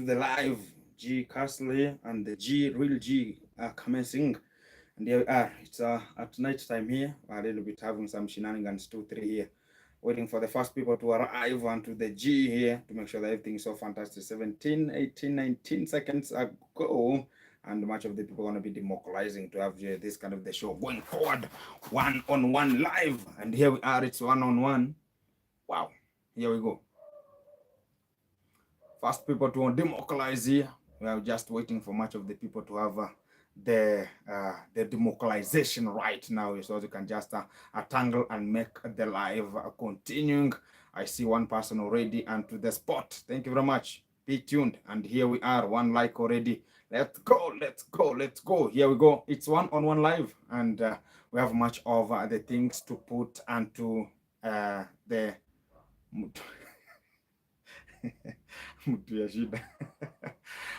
to the live. G Castle and the Real G are commencing. And here we are. It's at night time here. We're a little bit having some shenanigans, 2, 3 here. Waiting for the first people to arrive onto the G here to make sure that everything is so fantastic. 17, 18, 19 seconds ago. And much of the people are going to be democratizing to have this kind of the show going forward. One-on-one live. And here we are. It's one-on-one. Wow. Here we go. First people to democratize here. We are just waiting for much of the people to have the democratization right now, so you can just tangle and make the live continuing. I see one person already and to the spot. Thank you very much. Be tuned. And here we are. One like already. Let's go. Let's go. Let's go. Here we go. It's one-on-one live, and we have much of the things to put onto the Mtu ya shida.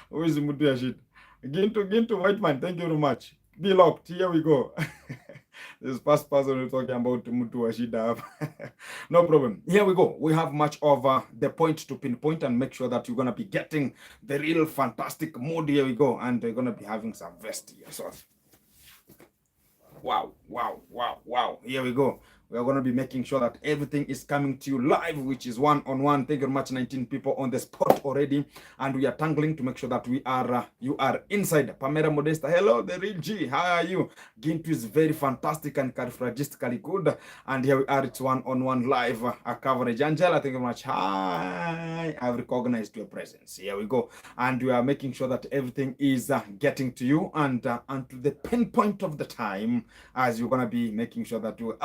Who is Mtu ya shida? Ginto white man, thank you very much. Be locked. Here we go. This first person we're talking about Mtu wa shida. No problem. Here we go. We have much of the point to pinpoint and make sure that you're gonna be getting the real fantastic mood. Here we go, and we're gonna be having some vest here. So wow. Here we go. We are going to be making sure that everything is coming to you live, which is one-on-one. Thank you very much. 19 people on the spot already. And we are tangling to make sure that we are, you are inside. Pamela Modesta, hello, the real G. How are you? Gintu is very fantastic and characteristically good. And here we are. It's one-on-one live coverage. Angela, thank you very much. Hi. I've recognized your presence. Here we go. And we are making sure that everything is getting to you and to the pinpoint of the time, as you're going to be making sure that you,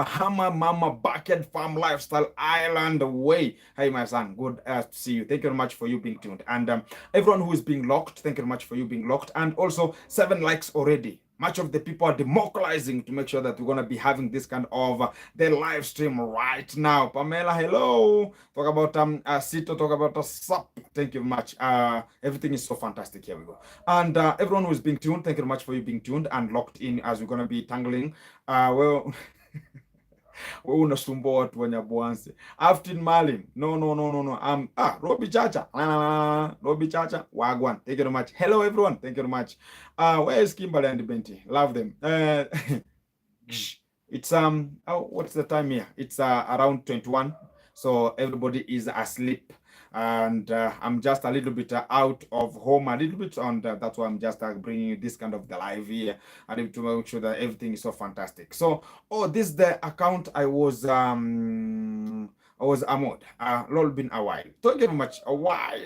Bahama Mama Bucket Farm Lifestyle Island Way. Hey, my son, good to see you. Thank you very much for you being tuned. And everyone who is being locked, thank you very much for you being locked. And also 7 likes already. Much of the people are democratizing to make sure that we're going to be having this kind of the live stream right now. Pamela, hello. Talk about Sito, talk about SUP. Thank you very much. Everything is so fantastic. Here we go. And everyone who is being tuned, thank you very much for you being tuned and locked in as we're going to be tangling. Well... Wewe unasumbua watu wenye Bwanse. Aftin Malin. No. Robbie Chacha. Robbie Chacha. Wagwan. Thank you very much. Hello everyone. Thank you very much. Where is Kimberly and Benti? Love them. It's what's the time here? It's around 21. So everybody is asleep. And I'm just a little bit out of home a little bit, and that's why I'm just bringing you this kind of the live here. I need to make sure that everything is so fantastic. So, this is the account I was Ahmad. Lol been a while. Thank you very much. A while.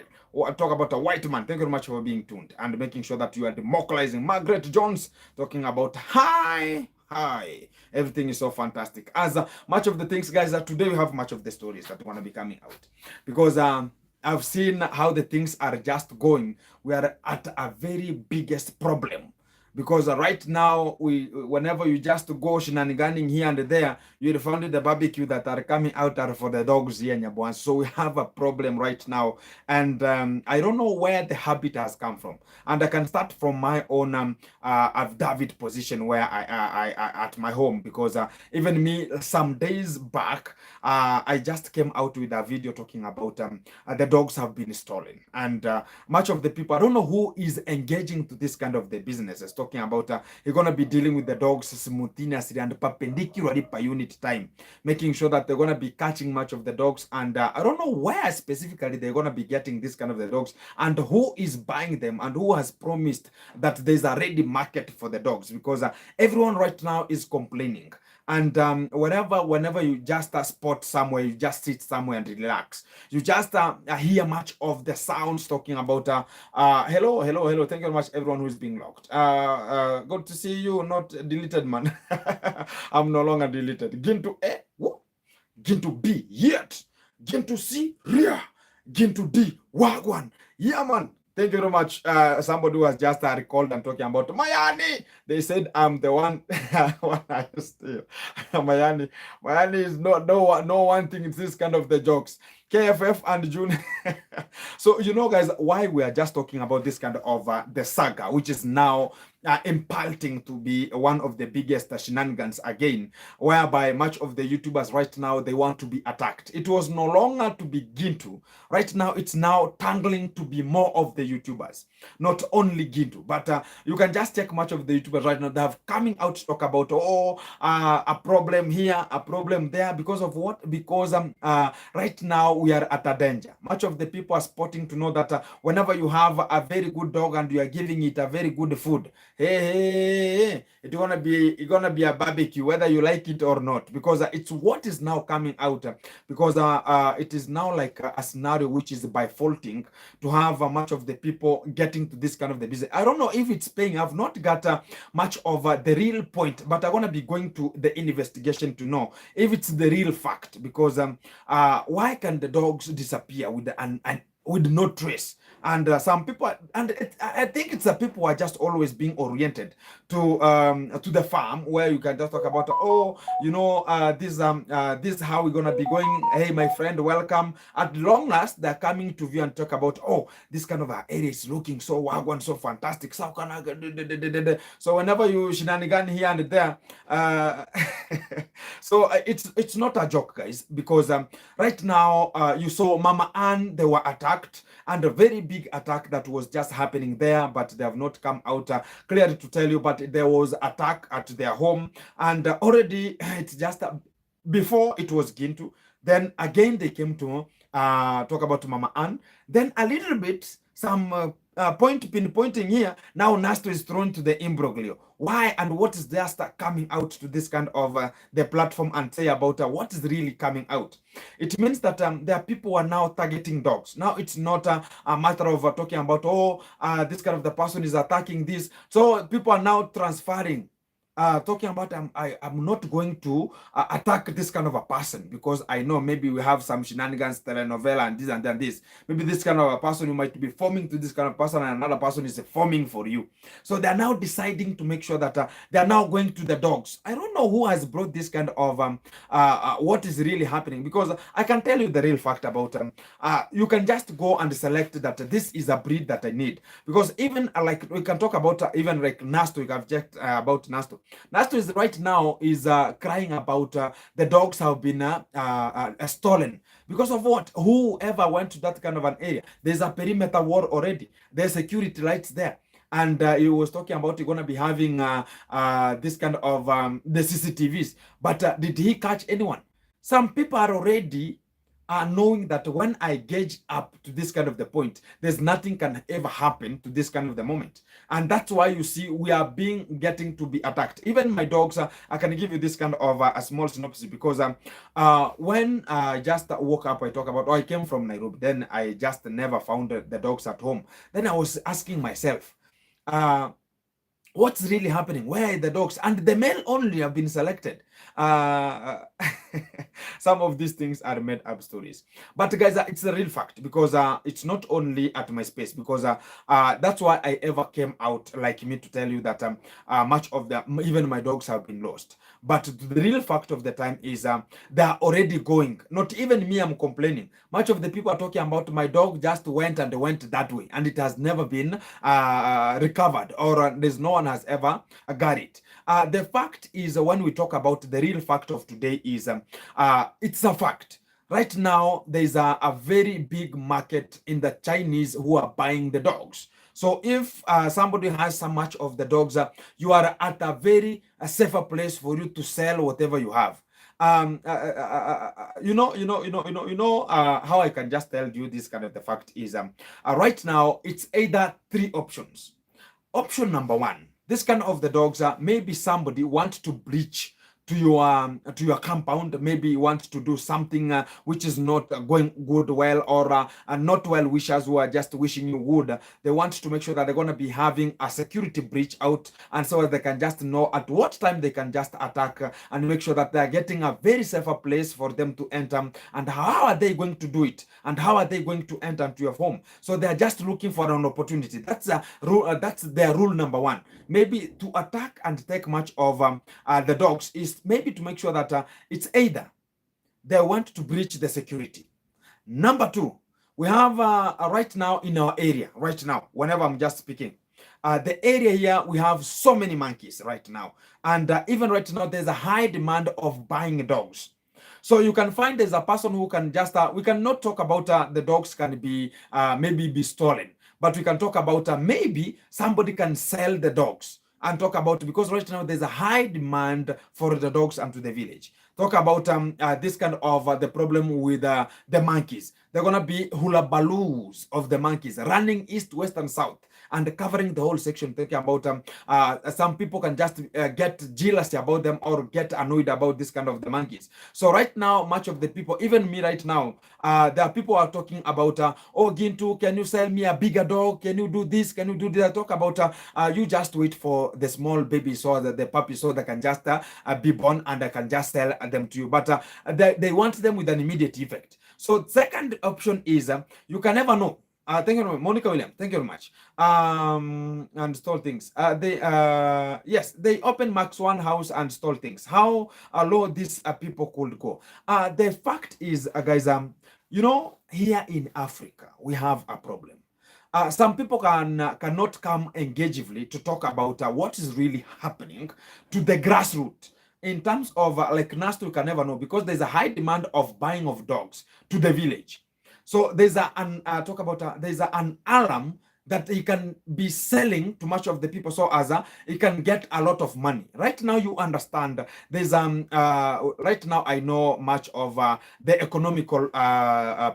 Talk about a white man. Thank you very much for being tuned and making sure that you are democratizing. Margaret Jones talking about hi. Everything is so fantastic. As much of the things, guys, that today we have much of the stories that want to be coming out, because I've seen how the things are just going. We are at a very biggest problem, because right now whenever you just go shenaniganing here and there, you'll find the barbecue that are coming out are for the dogs here in Yabuan. So we have a problem right now, and I don't know where the habit has come from. And I can start from my own David position where I at my home, because even me some days back I just came out with a video talking about the dogs have been stolen, and much of the people, I don't know who is engaging to this kind of the businesses, talking about you're going to be dealing with the dogs simultaneously and perpendicularly per unit time, making sure that they're going to be catching much of the dogs. And I don't know where specifically they're going to be getting this kind of the dogs, and who is buying them, and who has promised that there's a ready market for the dogs, because everyone right now is complaining. And whenever you just spot somewhere, you just sit somewhere and relax, you just hear much of the sounds talking about hello. Thank you very much, everyone who is being locked. Good to see you. Not deleted, man. I'm no longer deleted. Ginto A, Ginto B, yet. Ginto C, Ria. Ginto D, Wagwan. Yeah, man. Thank you very much. Somebody was just recalled and talking about Mayani. They said I'm the one. One I still Mayani is no one thing. It's this kind of the jokes. KFF and June. So, guys, why we are just talking about this kind of the saga, which is now impulting to be one of the biggest shenanigans again, whereby much of the YouTubers right now, they want to be attacked. It was no longer to begin to. Right now, it's now tangling to be more of the YouTubers, not only Gintu, but you can just check much of the YouTubers right now. They have coming out to talk about, a problem here, a problem there. Because of what? Because right now we are at a danger. Much of the people are spotting to know that whenever you have a very good dog and you are giving it a very good food, hey, it's gonna be a barbecue, whether you like it or not, because it's what is now coming out, because it is now like a scenario which is by faulting to have much of the people getting to this kind of the business. I don't know if it's paying. I've not got much of the real point, but I'm gonna be going to the investigation to know if it's the real fact, because why can the dogs disappear with no trace? And some people, I think it's the people who are just always being oriented to the farm, where you can just talk about, this is how we're gonna be going. Hey, my friend, welcome. At long last, they're coming to view and talk about, this kind of area is looking so wagwan, so fantastic. So can I? So whenever you shenanigan here and there, so it's not a joke, guys, because right now you saw Mama Ann, they were attacked, and a very big attack that was just happening there, but they have not come out clearly to tell you, but there was attack at their home, and already it's just before it was Gintu, then again they came to talk about Mama Ann, then a little bit some pinpointing here. Now Nasto is thrown to the imbroglio. Why and what is there start coming out to this kind of the platform and say about what is really coming out? It means that there are people who are now targeting dogs. Now it's not a matter of talking about, this kind of the person is attacking this. So people are now transferring, talking about, I'm not going to attack this kind of a person, because I know maybe we have some shenanigans, telenovela, and this and then this. Maybe this kind of a person, you might be forming to this kind of person, and another person is forming for you. So they're now deciding to make sure that they're now going to the dogs. I don't know who has brought this kind of what is really happening, because I can tell you the real fact about you can just go and select that this is a breed that I need, because even like we can talk about even like Nasto. You can check about Nasto. Nasto is right now is crying about the dogs have been stolen. Because of what? Whoever went to that kind of an area, there's a perimeter wall already. There's security lights there. And he was talking about you're going to be having this kind of the CCTVs. But did he catch anyone? Some people are already knowing that when I gauge up to this kind of the point, there's nothing can ever happen to this kind of the moment. And that's why you see we are getting to be attacked. Even my dogs, I can give you this kind of a small synopsis, because when I just woke up, I talk about, I came from Nairobi, then I just never found the dogs at home. Then I was asking myself, what's really happening? Where are the dogs? And the male only have been selected. Some of these things are made up stories, but guys, it's a real fact, because it's not only at my space, because that's why I ever came out like me to tell you that much of even my dogs have been lost. But the real fact of the time is they are already going. Not even me, I'm complaining. Much of the people are talking about my dog just went that way, and it has never been recovered, or there's no one has ever got it. The fact is, when we talk about the real fact of today is, it's a fact. Right now, there's a very big market in the Chinese who are buying the dogs. So if somebody has so much of the dogs, you are at a very safer place for you to sell whatever you have. How I can just tell you this kind of the fact is, right now it's either three options. Option number one, this kind of the dogs maybe somebody wants to breach to your compound. Maybe you want to do something which is not going good well, or not well wishers who are just wishing you good. They want to make sure that they're going to be having a security breach out, and so they can just know at what time they can just attack and make sure that they're getting a very safer place for them to enter. And how are they going to do it? And how are they going to enter into your home? So they're just looking for an opportunity. That's a rule. That's their rule number one. Maybe to attack and take much of the dogs is maybe to make sure that it's either they want to breach the security. Number two, we have right now in our area, right now, whenever I'm just speaking, the area here, we have so many monkeys right now. And even right now, there's a high demand of buying dogs. So you can find there's a person who can just, we cannot talk about the dogs can be maybe be stolen, but we can talk about maybe somebody can sell the dogs and talk about, because right now there's a high demand for the dogs and to the village. Talk about this kind of the problem with the monkeys. They're gonna be hula baloos of the monkeys running east, west, and south and covering the whole section. Thinking about some people can just get jealous about them or get annoyed about this kind of the monkeys. So right now, much of the people, even me right now, there are people who are talking about, oh Gintu, can you sell me a bigger dog? Can you do this? Can you do that? Talk about you just wait for the small baby so that the puppy so they can just be born and I can just sell them to you. But they want them with an immediate effect. So second option is you can never know. Thank you very much, Monica William. Thank you very much. And stole things. Yes, they open Max One house and stole things. How low these people could go? The fact is, guys, you know, here in Africa we have a problem. Some people cannot come engagively to talk about what is really happening to the grassroots. In terms of like Nasto, you can never know because there's a high demand of buying of dogs to the village. So there's there's an alarm that he can be selling to much of the people so as he can get a lot of money. Right now you understand there's right now I know much of the economical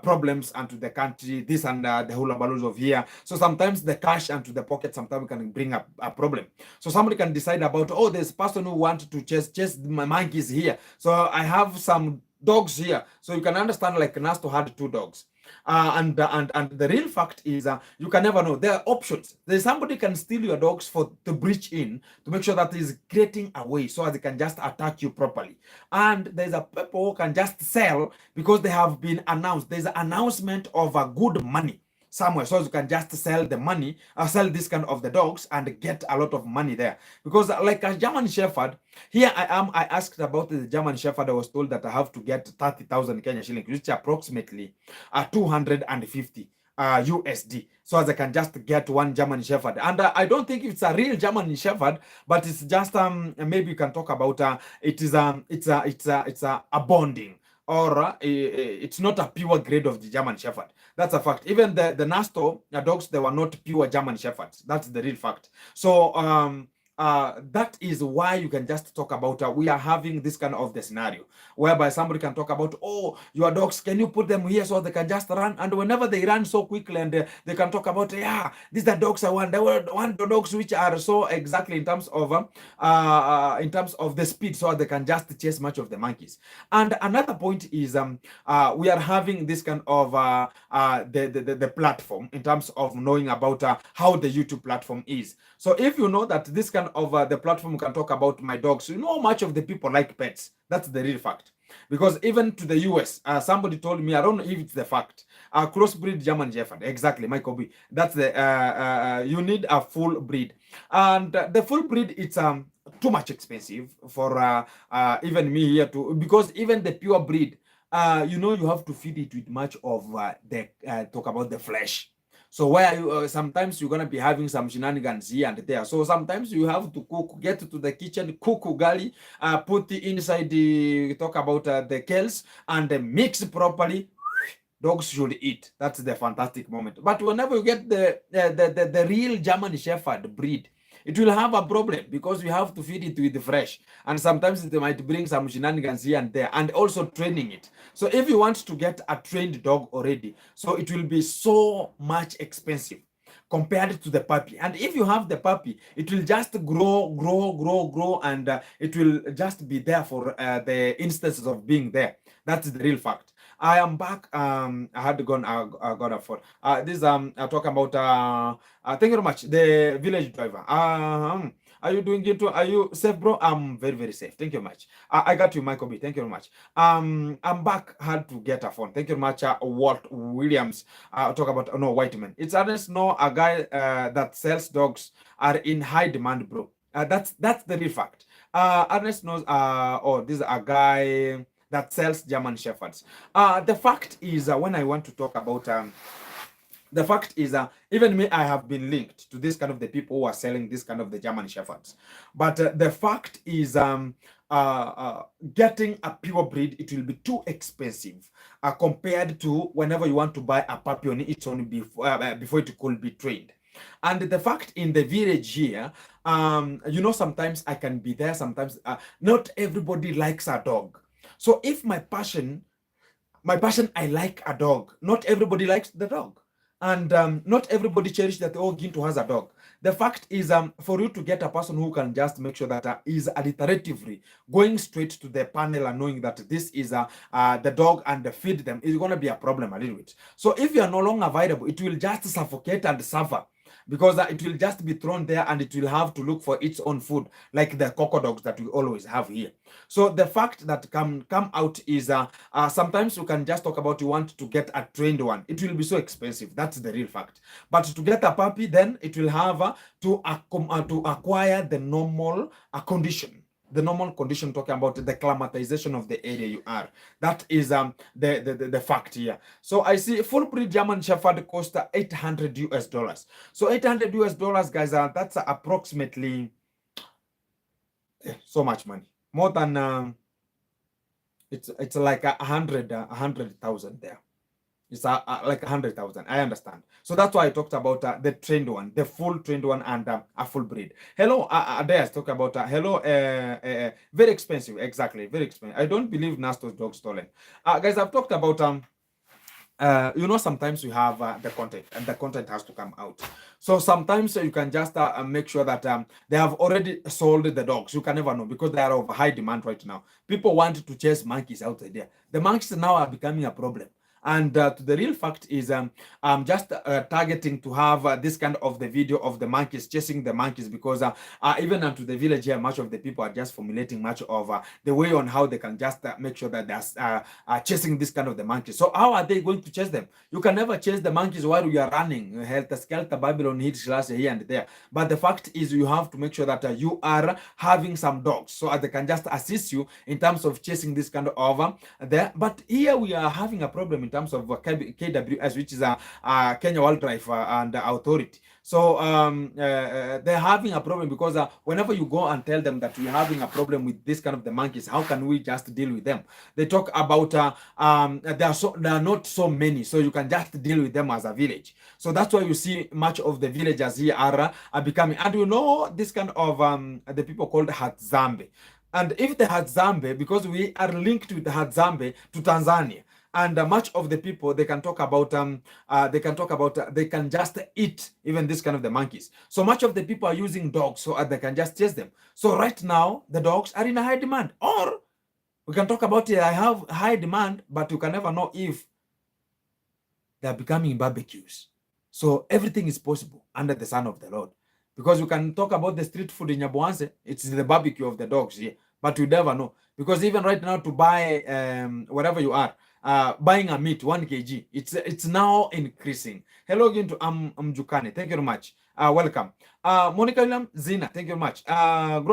problems and to the country, this and the hula baloos of here. So sometimes the cash and to the pocket sometimes can bring up a problem. So somebody can decide about, oh, there's person who want to chase my monkeys here, so I have some dogs here. So you can understand like Nasto had 2 dogs. And the real fact is you can never know. There are options. There's somebody can steal your dogs for to breach in to make sure that is creating a way so as they can just attack you properly. And there's a people who can just sell because they have been announced. There's an announcement of a good money somewhere, so you can just sell the money, sell this kind of the dogs and get a lot of money there. Because like a German Shepherd, here I am, I asked about the German Shepherd. I was told that I have to get 30,000 Kenya shillings, which is approximately 250 USD, so as I can just get one German Shepherd. And I don't think it's a real German Shepherd, but it's just maybe you can talk about it is it's a bonding, or it's not a pure grade of the German Shepherd. That's a fact. Even the Nasto dogs, they were not pure German Shepherds. That's the real fact. So that is why you can just talk about we are having this kind of the scenario whereby somebody can talk about, oh, your dogs, can you put them here so they can just run? And whenever they run so quickly and they can talk about, yeah, these are dogs I want. They were one dogs which are so exactly in terms of the speed, so they can just chase much of the monkeys. And another point is we are having this kind of the platform in terms of knowing about how the YouTube platform is. So if you know that this kind of the platform can talk about my dogs, you know much of the people like pets. That's the real fact. Because even to the US, somebody told me, I don't know if it's the fact, crossbreed German Shepherd, exactly, Michael B. That's the you need a full breed, and the full breed it's too much expensive for even me here to, because even the pure breed, you know, you have to feed it with much of the talk about the flesh. So where you sometimes you're gonna be having some shenanigans here and there. So sometimes you have to cook, get to the kitchen, cook ugali, put the inside the talk about the kales and mix properly. Dogs should eat. That's the fantastic moment. But whenever you get the real German Shepherd breed, it will have a problem because you have to feed it with fresh, and sometimes it might bring some shenanigans here and there, and also training it. So if you want to get a trained dog already, so it will be so much expensive compared to the puppy. And if you have the puppy, it will just grow, and it will just be there for the instances of being there. That's the real fact. I am back. I had gone. I got a phone. This I talk about. Thank you very much. The village driver. Are you doing it? Are you safe, bro? I'm very, very safe. Thank you very much. I got you, Michael B. Thank you very much. I'm back. Had to get a phone. Thank you very much, Walt Williams. Talk about no white man. It's honest. No, a guy that sells dogs are in high demand, bro. That's the real fact. Ernest knows. Oh, this is a guy. that sells German Shepherds. The fact is, when I want to talk about the fact is, even me, I have been linked to this kind of the people who are selling this kind of the German Shepherds. But the fact is, getting a pure breed, it will be too expensive compared to whenever you want to buy a puppy on its own before it could be trained. And the fact in the village here, sometimes I can be there, sometimes not everybody likes a dog. So if my passion, I like a dog, not everybody likes the dog. And not everybody cherishes that, oh, Ginto has a dog. The fact is, for you to get a person who can just make sure that is alliteratively going straight to the panel and knowing that this is the dog and feed them is going to be a problem a little bit. So if you are no longer available, it will just suffocate and suffer, because it will just be thrown there and it will have to look for its own food, like the coco dogs that we always have here. So the fact that come out is sometimes you can just talk about you want to get a trained one. It will be so expensive. That's the real fact. But to get a puppy, then it will have to acquire the normal condition. The normal condition, talking about the climatization of the area you are. That is the fact here. So I see full breed German Shepherd cost $800. So $800, guys, that's approximately so much money. More than it's like 100,000 there. It's like 100,000. I understand. So that's why I talked about the trained one, the full trained one, and a full breed. Hello, Adair talk about hello, very expensive. Exactly, very expensive. I don't believe Nasto's dog stolen. Guys, I've talked about sometimes you have the content, and the content has to come out. So sometimes you can just make sure that they have already sold the dogs. You can never know, because they are of high demand right now. People want to chase monkeys out there. The monkeys now are becoming a problem. And the real fact is, I'm just targeting to have this kind of the video of the monkeys chasing the monkeys, because even to the village here, much of the people are just formulating much of the way on how they can just make sure that they're chasing this kind of the monkeys. So how are they going to chase them? You can never chase the monkeys while you are running. Helter Skelter, Babylon, hit slash here and there. But the fact is, you have to make sure that you are having some dogs, so they can just assist you in terms of chasing this kind of there. But here we are having a problem in terms of KWS, which is Kenya Wildlife and Authority. So they're having a problem, because whenever you go and tell them that we're having a problem with this kind of the monkeys, how can we just deal with them? They talk about there are not so many, so you can just deal with them as a village. So that's why you see much of the villagers here are becoming, and this kind of the people called Hatzambe. And if the Hatzambe, because we are linked with the Hatzambe to Tanzania, and much of the people, they can talk about they can just eat even this kind of the monkeys. So much of the people are using dogs so they can just chase them. So right now the dogs are in a high demand. Or we can talk about I have high demand, but you can never know if they are becoming barbecues. So everything is possible under the sun of the Lord, because you can talk about the street food in Nyabuanse, it's the barbecue of the dogs here, but you never know, because even right now to buy wherever you are, buying a meat 1 kg, it's now increasing. Hello again to Mjukane, thank you very much. Welcome. Monica William, Zina, thank you very much. Thank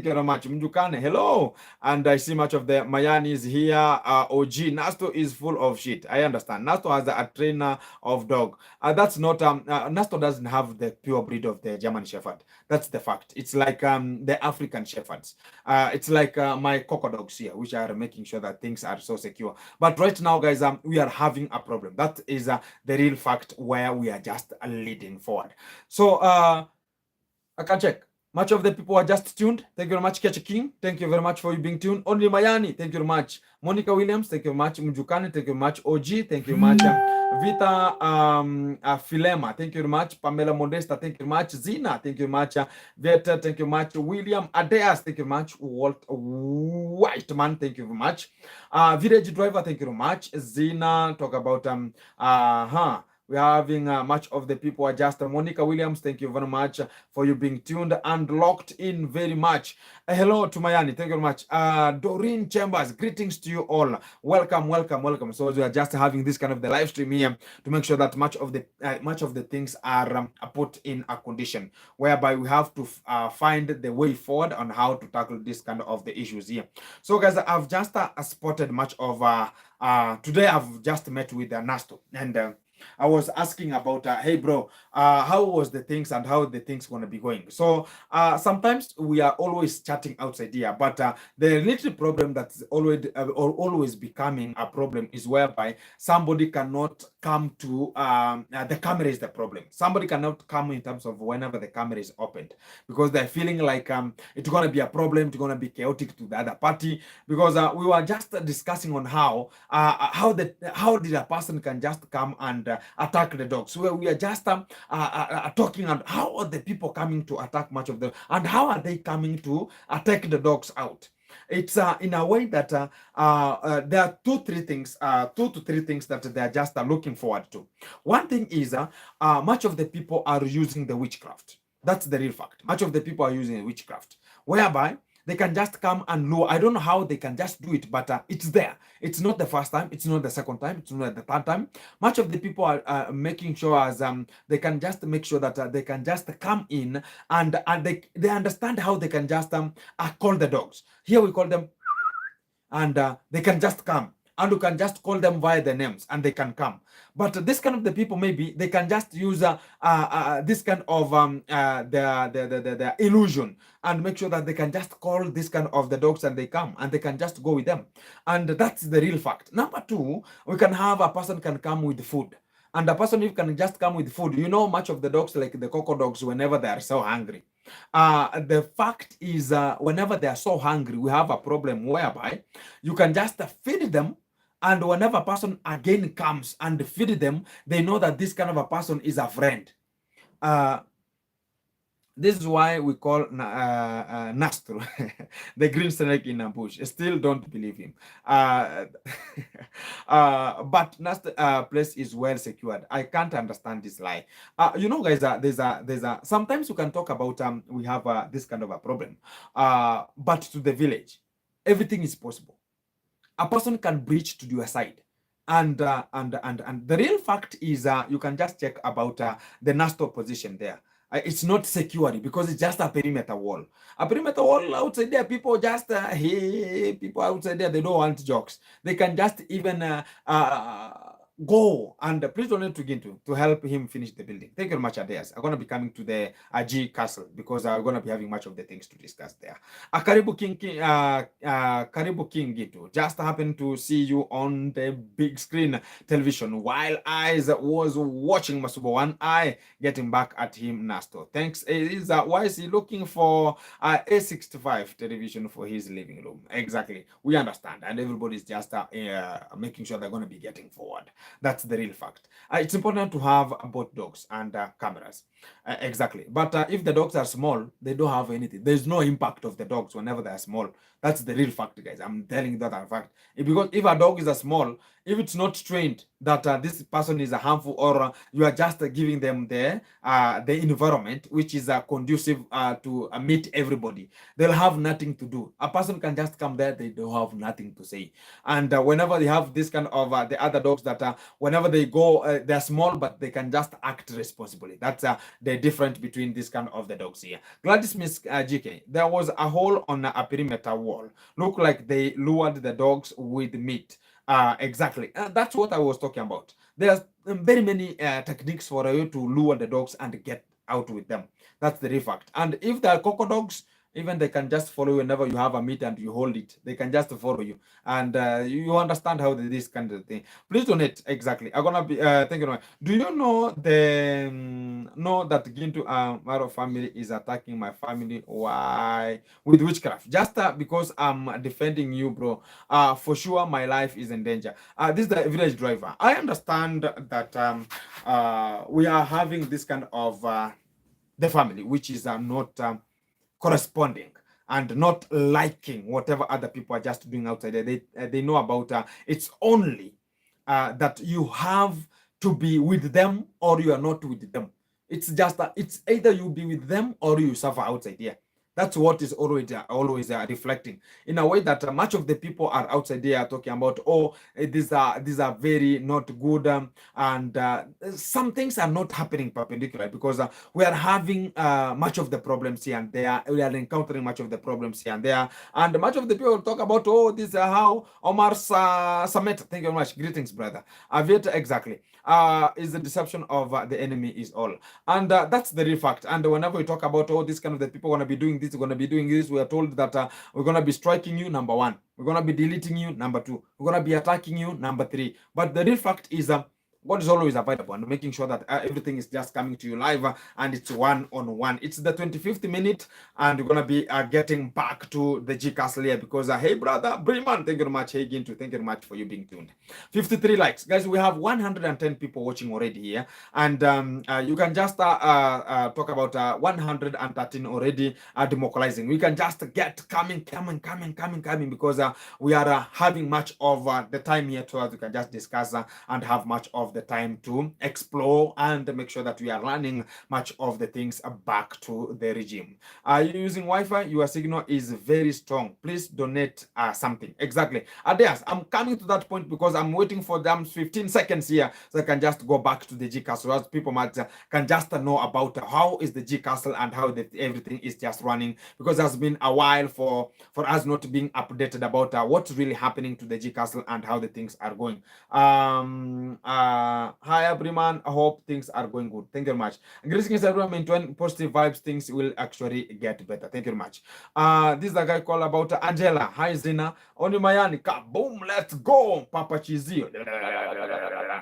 you very much. Mjukane, hello. And I see much of the Mayani is here. OG, Nasto is full of shit. I understand. Nasto has a trainer of dog. That's not, Nasto doesn't have the pure breed of the German Shepherd. That's the fact. It's like the African Shepherds. It's like my coco dogs here, which are making sure that things are so secure. But right now, guys, we are having a problem. That is the real fact, where we are just leading forward. So I can check. Much of the people are just tuned. Thank you very much, Ketch King. Thank you very much for you being tuned. Only Mayani, thank you very much. Monica Williams, thank you very much. Mjukane, thank you very much. OG, thank you very much. Vita Filema, thank you very much. Pamela Modesta, thank you very much. Zina, thank you very much. Veta, thank you very much. William Adeas, thank you very much. Walt Whiteman, thank you very much. Village Driver, thank you very much. Zina, talk about We are having much of the people are just Monica Williams. Thank you very much for you being tuned and locked in very much. Hello to Mayani. Thank you very much. Doreen Chambers, greetings to you all. Welcome, welcome, welcome. So we are just having this kind of the live stream here to make sure that much of the things are put in a condition whereby we have to find the way forward on how to tackle this kind of the issues here. So guys, I've just spotted much of today I've just met with Nasto, and I was asking about, hey bro, how was the things and how the things gonna be going? So sometimes we are always chatting outside here, but the little problem that's always becoming a problem is whereby somebody cannot come to the camera is the problem. Somebody cannot come in terms of whenever the camera is opened because they're feeling like it's gonna be a problem, it's gonna be chaotic to the other party. Because we were just discussing on how did a person can just come and attack the dogs. So we are just talking on how are the people coming to attack much of them, and how are they coming to attack the dogs out. It's in a way that there are two to three things that they are just looking forward to. One thing is much of the people are using the witchcraft. That's the real fact. Much of the people are using witchcraft, whereby they can just come and lure. I don't know how they can just do it, but it's there. It's not the first time. It's not the second time. It's not the third time. Much of the people are making sure as they can just make sure that they can just come in and they understand how they can just call the dogs. Here we call them, and they can just come. And you can just call them via the names and they can come. But this kind of the people, maybe they can just use this kind of the illusion and make sure that they can just call this kind of the dogs and they come and they can just go with them. And that's the real fact. Number two, we can have a person can come with food. And a person who can just come with food. You know, much of the dogs, like the coco dogs, whenever they are so hungry. The fact is, whenever they are so hungry, we have a problem whereby you can just feed them. And whenever a person again comes and feed them, they know that this kind of a person is a friend. This is why we call Nastro the green snake in a bush. Still don't believe him. But Nastro place is well secured. I can't understand this lie. You know, guys, there's a sometimes you can talk about we have this kind of a problem. But to the village, everything is possible. A person can breach to your side. And the real fact is you can just check about the Nasto position there. It's not security because it's just a perimeter wall. A perimeter wall outside there, people just hey, people outside there, they don't want jokes. They can just even go and please don't need to get to help him finish the building. Thank you very much, Adeas. I'm gonna be coming to the G Castle because I'm gonna be having much of the things to discuss there. Karibu King Gitu. Just happened to see you on the big screen television while I was watching Masubo. One eye getting back at him, Nasto. Thanks. Why is he looking for A65 television for his living room? Exactly. We understand, and everybody's just making sure they're gonna be getting forward. That's the real fact. It's important to have both dogs and cameras. Exactly. But if the dogs are small, they don't have anything. There's no impact of the dogs whenever they are small. That's the real fact, guys. I'm telling you that fact. Because if a dog is a small, if it's not trained that this person is a harmful or you are just giving them the environment which is conducive to meet everybody, they'll have nothing to do. A person can just come there, they don't have nothing to say. And whenever they have this kind of the other dogs that whenever they go, they're small, but they can just act responsibly. That's the difference between this kind of the dogs here. Gladys Miss GK, there was a hole on a perimeter wall. Look like they lured the dogs with meat. Exactly. That's what I was talking about. There's very many techniques for you to lure the dogs and get out with them. That's the real fact. And if they are coco dogs, even they can just follow you whenever you have a meat and you hold it. They can just follow you, and you understand how this kind of thing. Please donate. Exactly. I'm gonna be thank you. Do you know the know that Gintu Maro family is attacking my family? Why with witchcraft? Just because I'm defending you, bro. For sure, my life is in danger. This is the village driver. I understand that we are having this kind of the family, which is not corresponding and not liking whatever other people are just doing outside there. They know about it's only that you have to be with them or you are not with them. It's just that it's either you be with them or you suffer outside here. That's what is always reflecting in a way that much of the people are outside there talking about, oh, these are very not good, and some things are not happening perpendicular because we are having much of the problems here and there. We are encountering much of the problems here and there, and much of the people talk about, oh, this is how Omar Samet. Thank you very much. Greetings, brother. Aviator, exactly. Is the deception of the enemy is all, and that's the real fact. And whenever we talk about, oh, this kind of the people going to be doing this, going to be doing this, we are told that we're going to be striking you, number one, we're going to be deleting you, number two, we're going to be attacking you, number three. But the real fact is God is always available and making sure that everything is just coming to you live, and it's one-on-one. It's the 25th minute, and we're gonna be getting back to the G Castle here because hey, brother Briman, thank you very much. Hey, Gintu, thank you very much for you being tuned. 53 likes, guys. We have 110 people watching already here, and you can just talk about 113 already democratizing. We can just get coming because we are having much of the time here to us. We can just discuss and have much of the time to explore and make sure that we are learning much of the things back to the regime. Are you using Wi-Fi? Your signal is very strong. Please donate something. Exactly. Adeas, I'm coming to that point because I'm waiting for them 15 seconds here so I can just go back to the G Castle as people might can just know about how is the G Castle and how everything is just running, because it has been a while for us not being updated about what's really happening to the G Castle and how the things are going. Hi everyone, I hope things are going good. Thank you very much. Greetings everyone. When positive vibes, things will actually get better. Thank you very much. This is a guy called about Angela. Hi Zina. Onimayani. Boom, let's go. Papa Chizio.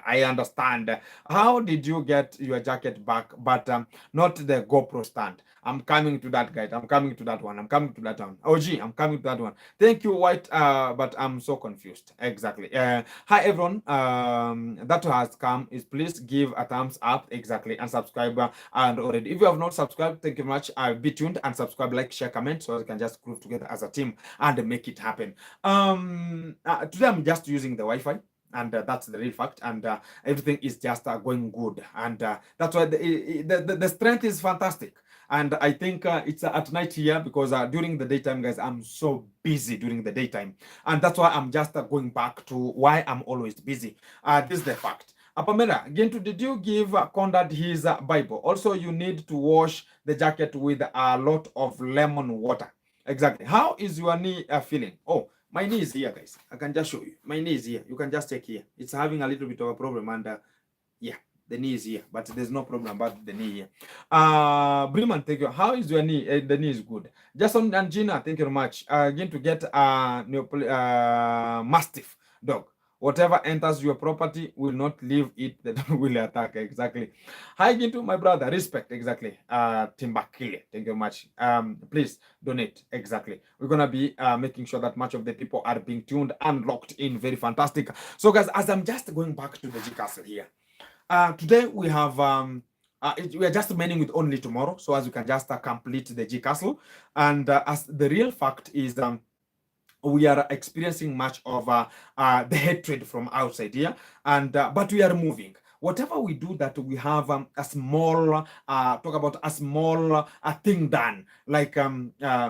I understand. How did you get your jacket back, but not the GoPro stand? I'm coming to that, guys. I'm coming to that one. I'm coming to that one. OG, I'm coming to that one. Thank you, White. But I'm so confused. Exactly. Hi, everyone. That has come is please give a thumbs up. Exactly. And subscribe. And already, if you have not subscribed, thank you very much. Be tuned and subscribe, like, share, comment, so we can just groove together as a team and make it happen. Today I'm just using the Wi-Fi. And that's the real fact, and everything is just going good, and that's why the strength is fantastic. And I think it's at night here because during the daytime, guys, I'm so busy during the daytime, and that's why I'm just going back to why I'm always busy. This is the fact. Pamela, Gintu, did you give Conrad his Bible? Also, you need to wash the jacket with a lot of lemon water. Exactly. How is your knee feeling? Oh, my knee is here, guys. I can just show you. My knee is here. You can just check here. It's having a little bit of a problem, and yeah, the knee is here, but there's no problem about the knee here. Briman, thank you. How is your knee? The knee is good. Jason and Gina, thank you very much. Again to get a Mastiff dog. Whatever enters your property will not leave it, the dog will attack. Exactly. Hi, Gintu, my brother. Respect. Exactly. Timbakile. Thank you very much. Please donate. Exactly. We're gonna be making sure that much of the people are being tuned and locked in. Very fantastic. So, guys, as I'm just going back to the G Castle here, today we have we are just remaining with only tomorrow, so as you can just complete the G Castle, and as the real fact is we are experiencing much of the hatred from outside here, and but we are moving. Whatever we do, that we have a small talk about a small thing done, like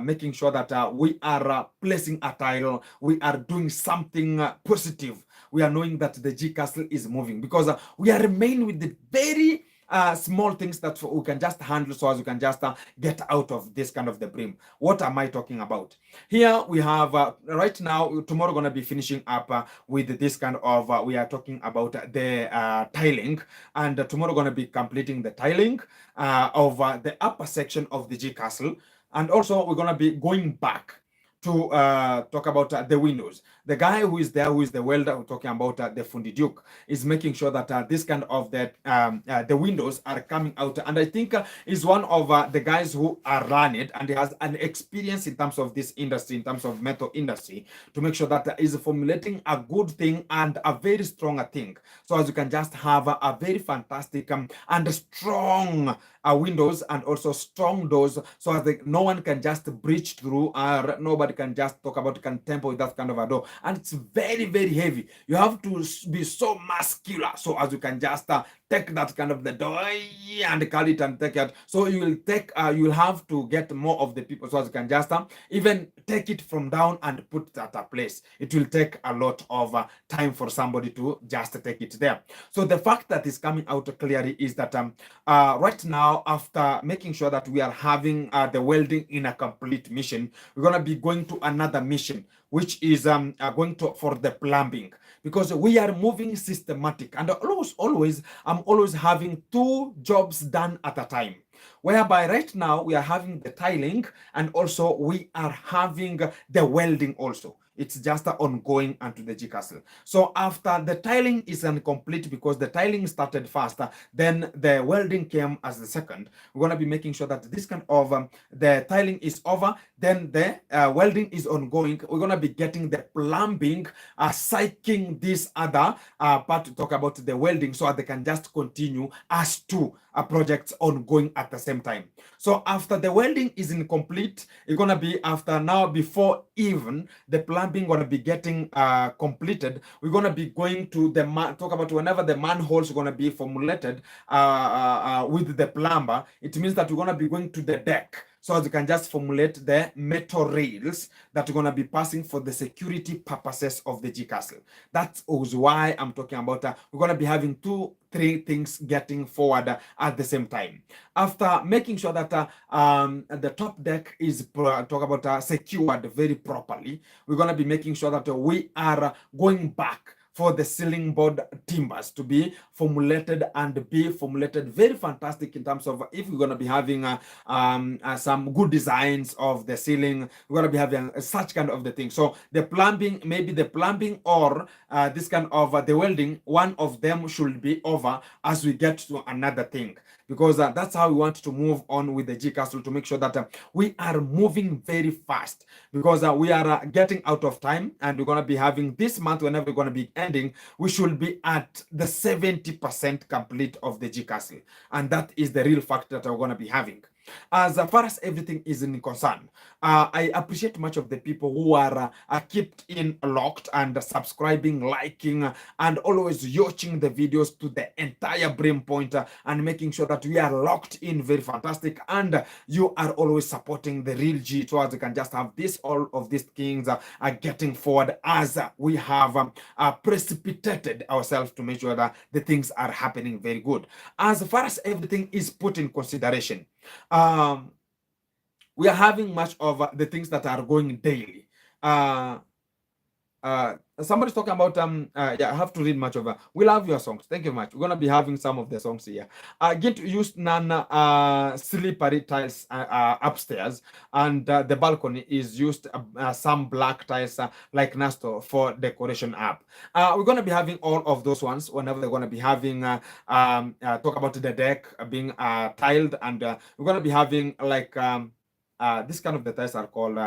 making sure that we are placing a tile, we are doing something positive. We are knowing that the G Castle is moving because we are remaining with the very small things that we can just handle, so as we can just get out of this kind of the brim. What am I talking about? Here we have right now, tomorrow gonna be finishing up with this kind of we are talking about the tiling, and tomorrow gonna be completing the tiling of the upper section of the G Castle, and also we're gonna be going back to talk about the windows. The guy who is there, who is the welder, we're talking about the Fundi Duke, is making sure that this kind of the windows are coming out. And I think is one of the guys who are running and he has an experience in terms of this industry, in terms of metal industry, to make sure that is formulating a good thing and a very strong thing. So as you can just have a very fantastic and strong windows and also strong doors, so as no one can just breach through, or nobody can just talk about can temper with that kind of a door. and it's very, very heavy. You have to be so muscular, so as you can just take that kind of the door and carry it and take it. So you will take, you will have to get more of the people, so as you can just even take it from down and put it at a place. It will take a lot of time for somebody to just take it there. So the fact that is coming out clearly is that right now, after making sure that we are having the welding in a complete mission, we're going to be going to another mission, which is going to for the plumbing, because we are moving systematic, and always I'm always having 2 jobs done at a time, whereby right now we are having the tiling and also we are having the welding also. It's just ongoing onto the G Castle. So after the tiling is incomplete, because the tiling started faster, then the welding came as the second. We're going to be making sure that this kind of the tiling is over, then the welding is ongoing. We're going to be getting the plumbing, psyching this other part to talk about the welding, so they can just continue as 2 projects ongoing at the same time. So after the welding is incomplete, it's going to be after now, before even the plumbing going to be getting completed, we're going to be going to the talk about whenever the manholes are going to be formulated with the plumber. It means that we're going to be going to the deck, so as you can just formulate the metal rails that are going to be passing for the security purposes of the G Castle. That is why I'm talking about we're going to be having 2-3 things getting forward at the same time. After making sure that the top deck is talk about secured very properly, we're going to be making sure that we are going back for the ceiling board timbers to be formulated and be formulated very fantastic, in terms of if we're going to be having some good designs of the ceiling, we're going to be having such kind of the thing. So the plumbing, maybe the plumbing or this kind of the welding, one of them should be over as we get to another thing, because that's how we want to move on with the G Castle, to make sure that we are moving very fast, because we are getting out of time, and we're going to be having this month, whenever we're going to be ending, we should be at the 70% complete of the G Castle, and that is the real fact that we're going to be having. As far as everything is in concern, I appreciate much of the people who are kept in locked and subscribing, liking, and always watching the videos to the entire brain point, and making sure that we are locked in very fantastic, and you are always supporting the real G, so as you can just have this, all of these things are getting forward, as we have precipitated ourselves to make sure that the things are happening very good. As far as everything is put in consideration, we are having much of the things that are going daily. Somebody's talking about yeah, I have to read much of we love your songs. Thank you much. We're gonna be having some of the songs here. Get used none slippery tiles upstairs, and the balcony is used some black tiles like Nasto for decoration up. We're gonna be having all of those ones whenever they're gonna be having talk about the deck being tiled, and we're gonna be having like this kind of the tiles are called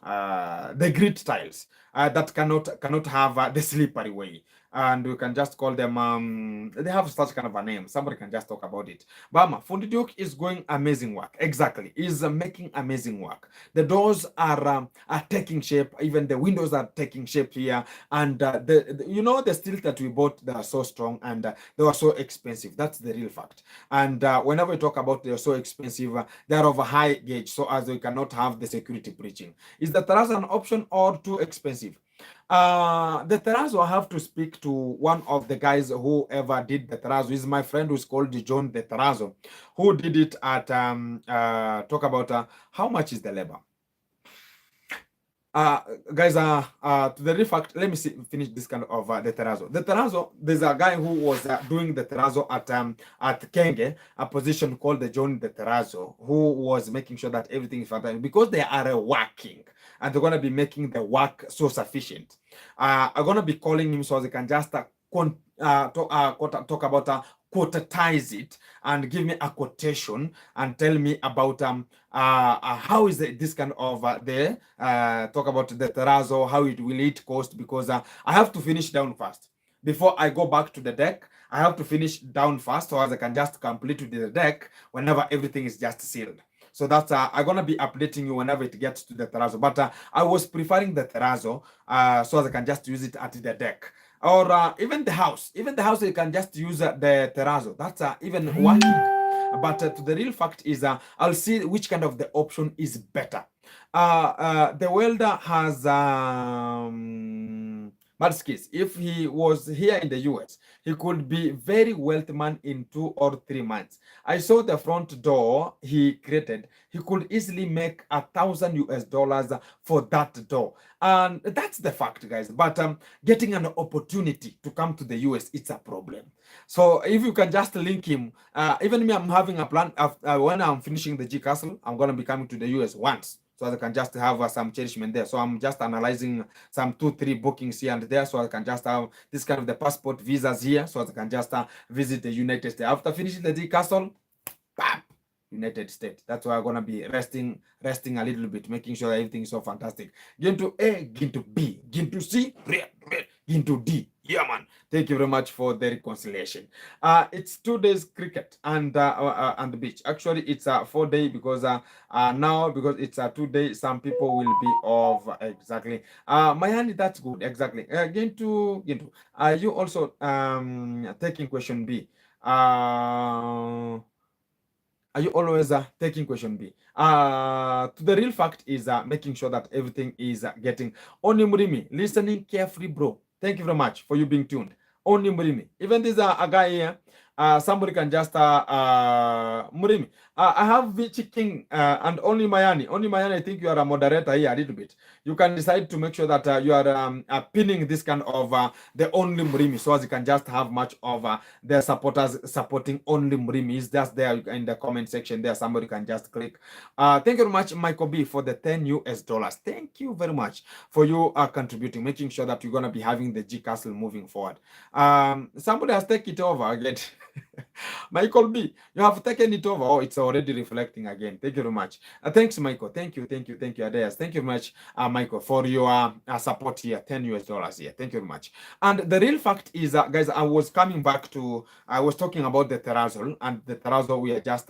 the grid tiles that cannot have the slippery way, and we can just call them they have such kind of a name. Somebody can just talk about it. Bama Fundi Duke is going amazing work. Exactly, is making amazing work. The doors are taking shape, even the windows are taking shape here, and the you know, the steel that we bought, they are so strong, and they were so expensive. That's the real fact. And whenever we talk about they are so expensive, they are of a high gauge, so as we cannot have the security breaching. Is the terrazzo an option or too expensive? The terrazzo, I have to speak to one of the guys who ever did the terrazzo. Is my friend who's called John the Terrazzo, who did it at talk about how much is the labor. Guys, to the real fact, let me finish this kind of the terrazzo. The terrazzo, there's a guy who was doing the terrazzo at Kenge, a position called the John the Terrazzo, who was making sure that everything is fantastic, because they are working, and they're going to be making the work so sufficient. I'm going to be calling him so they can just talk about quotize it and give me a quotation and tell me about how is this kind of the talk about the terrazzo, how it will it cost, because I have to finish down fast before I go back to the deck. I have to finish down fast, so as I can just complete with the deck whenever everything is just sealed. So that's I'm gonna be updating you whenever it gets to the terrazzo. But I was preferring the terrazzo so as I can just use it at the deck. Or even the house. Even the house, you can just use the terrazzo. That's even working. But to the real fact is, I'll see which kind of the option is better. The welder has Marskis. If he was here in the US, he could be very wealthy man in 2 or 3 months. I saw the front door he created. He could easily make $1,000 for that door, and that's the fact, guys. But getting an opportunity to come to the US, it's a problem. So if you can just link him, even me, I'm having a plan. When I'm finishing the G Castle, I'm gonna be coming to the US once, so I can just have some cherishment there. So I'm just analyzing some 2-3 bookings here and there, so I can just have this kind of the passport visas here, so I can just visit the United States. After finishing the D Castle, bam, United States. That's why I'm gonna be resting a little bit, making sure that everything is so fantastic. Get to A, get to B, get to C, get to D. Yeah, man. Thank you very much for the reconciliation. It's 2 days cricket and the beach. Actually, it's a 4 day because now because it's a 2 day, some people will be off exactly. Mayani, that's good exactly. Gintu, you also taking question B. Are you always taking question B? To the real fact is making sure that everything is getting. Only Murimi, listening carefully, bro. Thank you very much for you being tuned. Only Murimi. Even this a guy here, somebody can just Murimi. I have Vichy King and only Mayani. Only Mayani, I think you are a moderator here a little bit. You can decide to make sure that you are pinning this kind of the only Murimi, so as you can just have much of the supporters supporting only Murimi. Is just there in the comment section there. Somebody can just click. Thank you very much, Michael B, for the $10. Thank you very much for you contributing, making sure that you're gonna be having the G Castle moving forward. Somebody has taken it over again. Michael B, you have taken it over. Oh, it's already reflecting again. Thank you very much. Thanks, Michael. Thank you, Adeas. Thank you very much, Michael, for your support here. $10 here. Thank you very much. And the real fact is, guys, I was talking about the terrazzo, and the terrazzo, we are just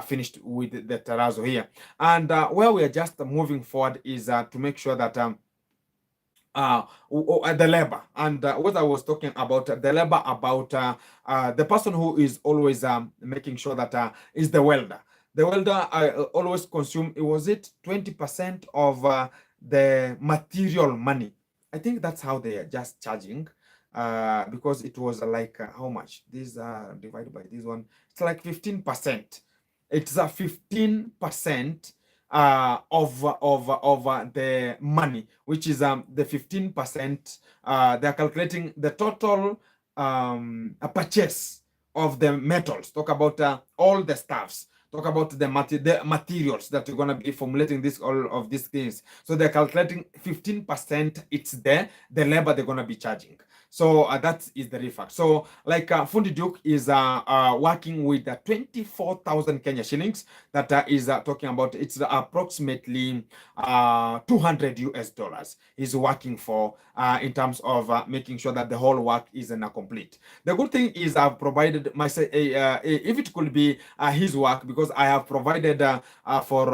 finished with the terrazzo here. And where we are just moving forward is to make sure that the labor, and what I was talking about, the labor about the person who is always making sure that is the welder. The welder always consume, was it 20% of the material money? I think that's how they are just charging, because it was like how much? This divided by this one, it's like 15%. It's a 15% of the money, which is the 15%. They're calculating the total purchase of the metals. Talk about all the stuffs. Talk about the materials that you're gonna be formulating all of these things. So they're calculating 15%. It's the labor they're gonna be charging. So that is the real fact. So like Fundi Duke is working with 24,000 Kenya shillings. That is talking about, it's approximately $200. He's working for in terms of making sure that the whole work is complete. The good thing is I've provided myself, if it could be his work, because I have provided for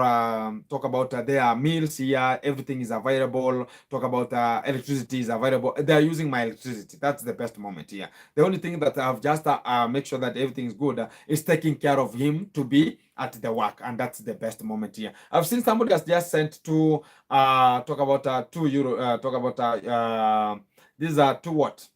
talk about their meals here, everything is available. Talk about electricity is available. They are using my electricity. That's the best moment here. The only thing that I've just make sure that everything is good is taking care of him to be at the work, and that's the best moment here. I've seen somebody has just sent to talk about €2. Talk about these are 2 what?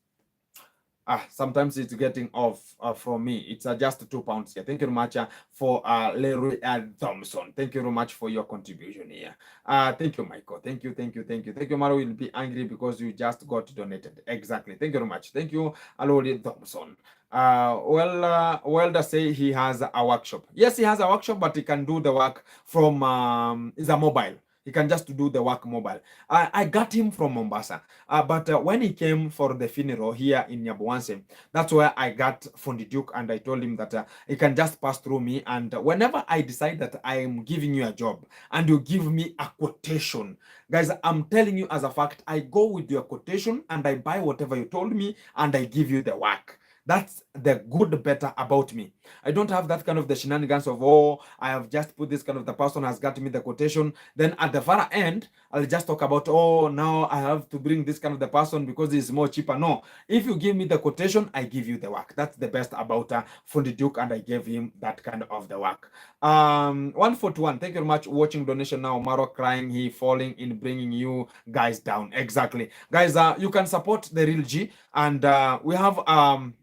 Sometimes it's getting off from me. It's just £2 here. Thank you very much for Leroy Thompson. Thank you very much for your contribution here. Thank you, Michael. Thank you. Thank you, Maro will be angry because you just got donated. Exactly. Thank you very much. Thank you, Leroy Thompson. Welder say he has a workshop. Yes, he has a workshop, but he can do the work from is a mobile. He can just do the work mobile. I got him from Mombasa. But when he came for the funeral here in Nyabuanse, that's where I got Fundi Duke, and I told him that he can just pass through me. And whenever I decide that I am giving you a job and you give me a quotation, guys, I'm telling you as a fact, I go with your quotation and I buy whatever you told me and I give you the work. That's the good better about me. I don't have that kind of the shenanigans of, oh, I have just put this kind of, the person has got me the quotation. Then at the far end, I'll just talk about, oh, now I have to bring this kind of the person because it's more cheaper. No, if you give me the quotation, I give you the work. That's the best about Fundi Duke, and I gave him that kind of the work. 141. Thank you very much. Watching donation now. Maro crying, he falling in bringing you guys down. Exactly, guys. You can support the real G, and we have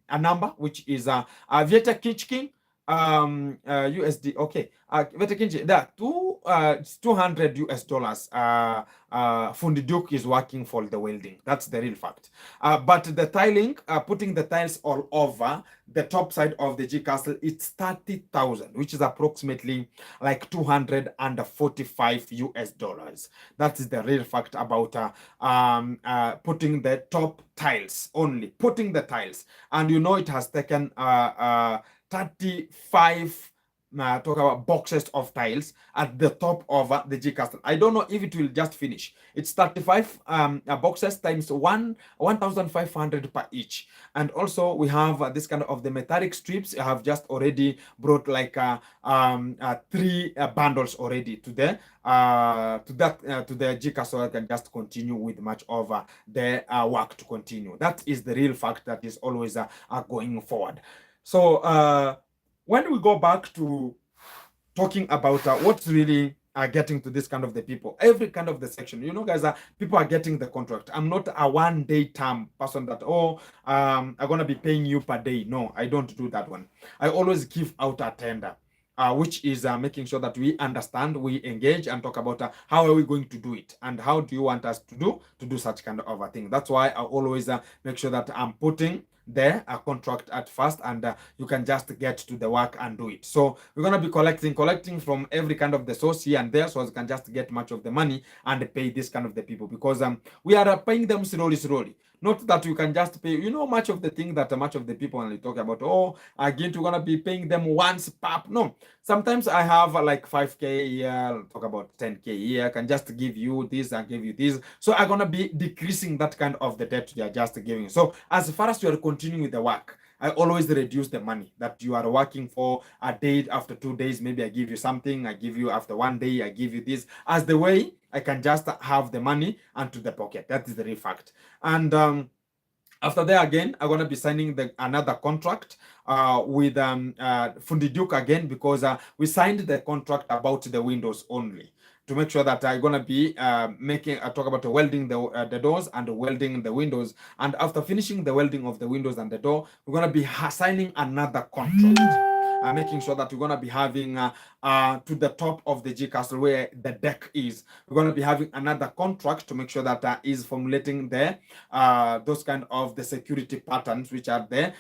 a number which is Vieta Kitchking USD. Okay, Vieta Kinchi, there it's 200 US dollars. Fundi Duke is working for the welding. That's the real fact. But the tiling, putting the tiles all over the top side of the G castle, it's 30,000, which is approximately like 245 US dollars. That is the real fact about putting the top tiles only, putting the tiles. And you know it has taken 35 talk about boxes of tiles at the top of the G castle. I don't know if it will just finish. It's 35 boxes times 1,500 per each. And also we have this kind of the metallic strips. I have just already brought like 3 bundles already to the to the G castle. I can just continue with much of the work to continue. That is the real fact that is always going forward. So when we go back to talking about what's really getting to this kind of the people, every kind of the section, you know, guys, people are getting the contract. I'm not a one-day term person that, oh, I'm gonna be paying you per day. No, I don't do that one. I always give out a tender. Which is making sure that we understand, we engage, and talk about how are we going to do it, and how do you want us to do such kind of a thing. That's why I always make sure that I'm putting there a contract at first, and you can just get to the work and do it. So we're going to be collecting from every kind of the source here and there, so as you can just get much of the money and pay this kind of the people, because we are paying them slowly. Not that you can just pay, you know, much of the thing that much of the people when they talk about, oh, again, we're gonna be paying them once pap. No, sometimes I have like 5K a year, talk about 10K a year, I can just give you this and give you this. So I'm gonna be decreasing that kind of the debt they are just giving. So as far as you are continuing with the work, I always reduce the money that you are working for a day. After 2 days, maybe I give you something. I give you after 1 day, I give you this. As the way I can just have the money and to the pocket. That is the real fact. And after that, again, I'm going to be signing another contract with Fundi Duke again, because we signed the contract about the windows only, to make sure that I'm going to be talk about welding the doors and welding the windows. And after finishing the welding of the windows and the door, we're going to be signing another contract. Making sure that we're going to be having to the top of the G castle where the deck is, we're going to be having another contract to make sure that is formulating the those kind of the security patterns which are there,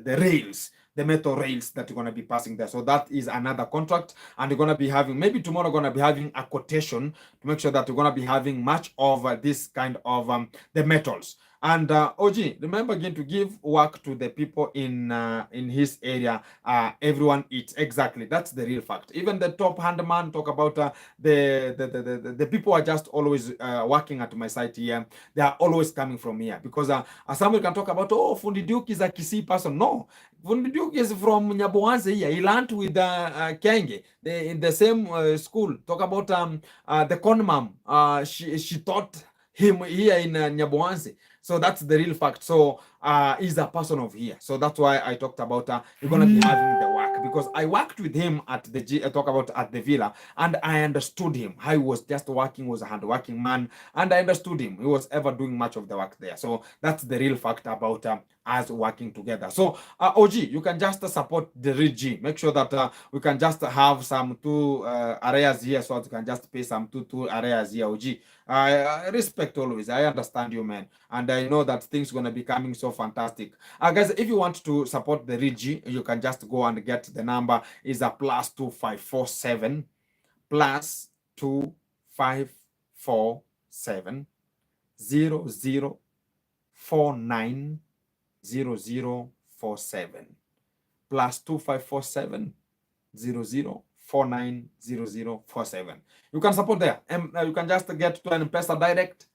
the rails, the metal rails that you're going to be passing there. So that is another contract, and you're going to be having, maybe tomorrow, going to be having a quotation to make sure that you're going to be having much of this kind of the metals. And OG, remember again to give work to the people in his area. Everyone eats. Exactly, that's the real fact. Even the top handman talk about the people are just always working at my site here. They are always coming from here, because somebody can talk about, oh, Fundi Duke is a Kisii person. No, Fundi Duke is from Nyaboanse here. He learned with Kenge in the same school. Talk about the conmam. She taught him here in Nyaboanse. So that's the real fact. So he's a person of here. So that's why I talked about you're gonna be having the work, because I worked with him at the talk about at the villa, and I understood him. How he was just working, was a hardworking man, and I understood him. He was ever doing much of the work there. So that's the real fact about us working together. So OG, you can just support the real G. Make sure that we can just have some 2 areas here, so you can just pay some two areas here, OG. I respect always. I understand you, man, and I know that things gonna be coming so fantastic. Guys, if you want to support the Rigi, you can just go and get the number. Is a +2547 +2547 0049 0047 +2547 0049 0047. You can support there, and you can just get to an M-Pesa direct,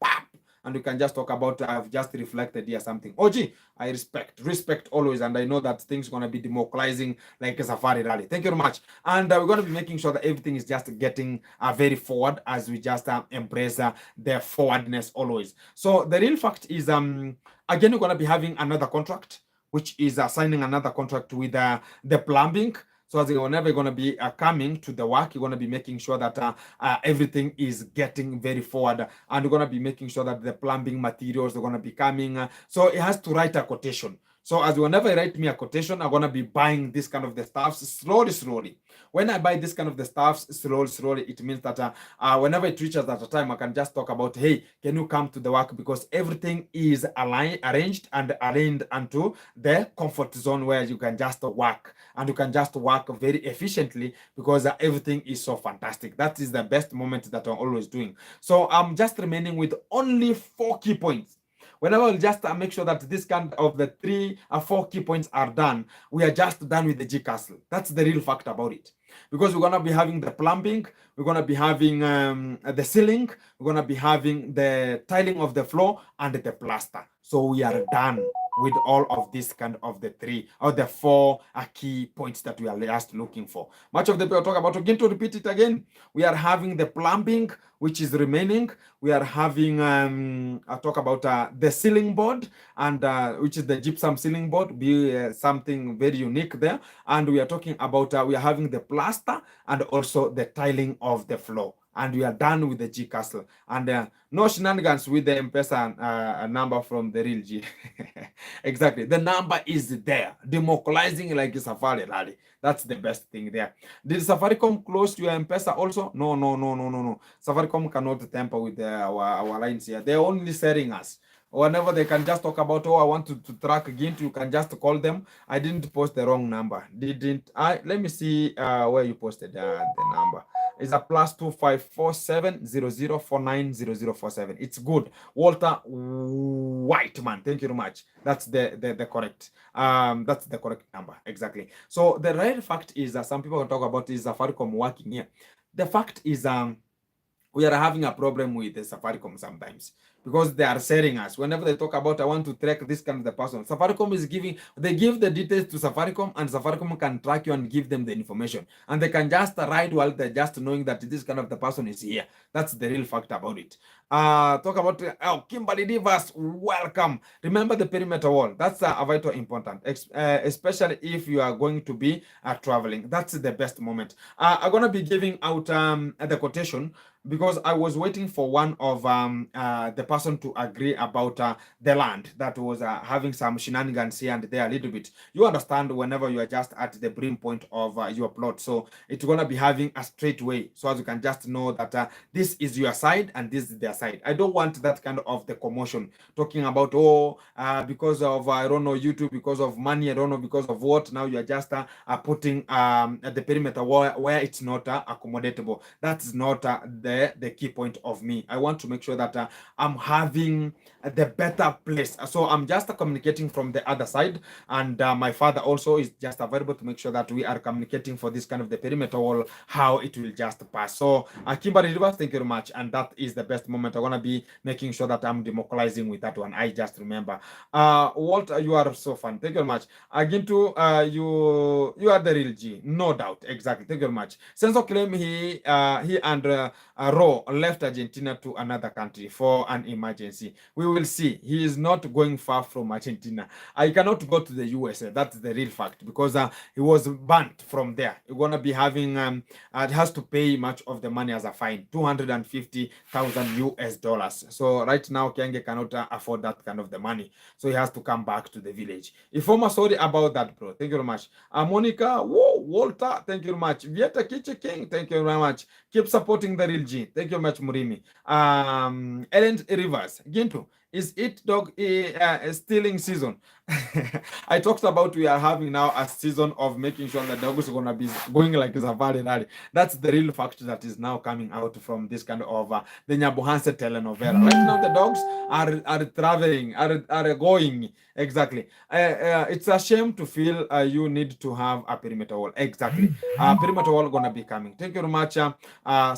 pop, and we can just talk about, I've just reflected here something. OG, I respect always, and I know that things gonna be democratizing like a safari rally. Thank you very much. And we're gonna be making sure that everything is just getting very forward as we just embrace the forwardness always. So the real fact is, again, we're gonna be having another contract, which is signing another contract with the plumbing. So as whenever you're going to be coming to the work, you're going to be making sure that everything is getting very forward, and you're going to be making sure that the plumbing materials are going to be coming. So it has to write a quotation. So as whenever I write me a quotation, I'm going to be buying this kind of the stuffs slowly. When I buy this kind of the stuffs slowly, it means that whenever it reaches at a time, I can just talk about, hey, can you come to the work? Because everything is arranged and aligned onto the comfort zone where you can just work, and you can just work very efficiently because everything is so fantastic. That is the best moment that I'm always doing. So I'm just remaining with only 4 key points. Whenever we'll just make sure that this kind of the 3 or 4 key points are done, we are just done with the G Castle. That's the real fact about it. Because we're gonna be having the plumbing, we're gonna be having the ceiling, we're gonna be having the tiling of the floor and the plaster. So we are done with all of this kind of the 3 or the 4 key points that we are just looking for. Much of the people talk about, again, to repeat it again, we are having the plumbing, which is remaining. We are having I talk about the ceiling board, and which is the gypsum ceiling board, be something very unique there. And we are talking about we are having the plaster and also the tiling of the floor, and we are done with the G Castle. And no shenanigans with the M-Pesa number from the real G. Exactly, the number is there, democratizing like a safari rally. That's the best thing there. Did Safaricom close to your M-Pesa also? No. Safaricom cannot tamper with our lines here. They're only selling us. Whenever they can just talk about, oh, I want to track Gint, you can just call them. I didn't post the wrong number. Didn't I? Let me see where you posted the number. It's a +2547004900047. It's good. Walter Whiteman. Thank you very much. That's the correct number. Exactly. So the real fact is that some people talk about is Safaricom working here. The fact is we are having a problem with the Safaricom sometimes, because they are selling us. Whenever they talk about, I want to track this kind of the person, Safaricom is they give the details to Safaricom, and Safaricom can track you and give them the information. And they can just ride while they're just knowing that this kind of the person is here. That's the real fact about it. Talk about, Kimberly Divas, welcome. Remember the perimeter wall. That's a vital important, especially if you are going to be traveling. That's the best moment. I'm going to be giving out the quotation, because I was waiting for one of the person to agree about the land that was having some shenanigans here and there a little bit. You understand, whenever you are just at the brim point of your plot, so it's going to be having a straight way, so as you can just know that this is your side and this is their side. I don't want that kind of the commotion, talking about, because of, I don't know, YouTube, because of money, I don't know, because of what. Now you are just putting at the perimeter where it's not accommodatable. That's not the key point of me. I want to make sure that I'm having the better place. So I'm just communicating from the other side, and my father also is just available to make sure that we are communicating for this kind of the perimeter wall, how it will just pass. So Kimberly Rivers, thank you very much, and that is the best moment. I'm gonna be making sure that I'm democratizing with that one. I just remember. Walt, you are so fun. Thank you very much. Again, to you are the real G, no doubt. Exactly. Thank you very much. Senso claim he and Ro left Argentina to another country for an emergency. We will see. He is not going far from Argentina. I cannot go to the USA. That's the real fact, because he was banned from there. You're gonna be having it has to pay much of the money as a fine, $250,000 US. So right now, Kenge cannot afford that kind of the money. So he has to come back to the village. Ifoma, sorry about that, bro. Thank you very much. Monica, whoa, Walter, thank you very much. Vieta Kiche King, thank you very much. Keep supporting the real G. Thank you very much, Murimi. Ellen Rivers, Gintu, is it dog stealing season? I talked about we are having now a season of making sure that dogs are gonna be going like safari rally. That's the real fact that is now coming out from this kind of the Nyabuhanse telenovela. Right now, the dogs are traveling, are going exactly. It's a shame to feel you need to have a perimeter wall. Exactly, perimeter wall gonna be coming. Thank you very much.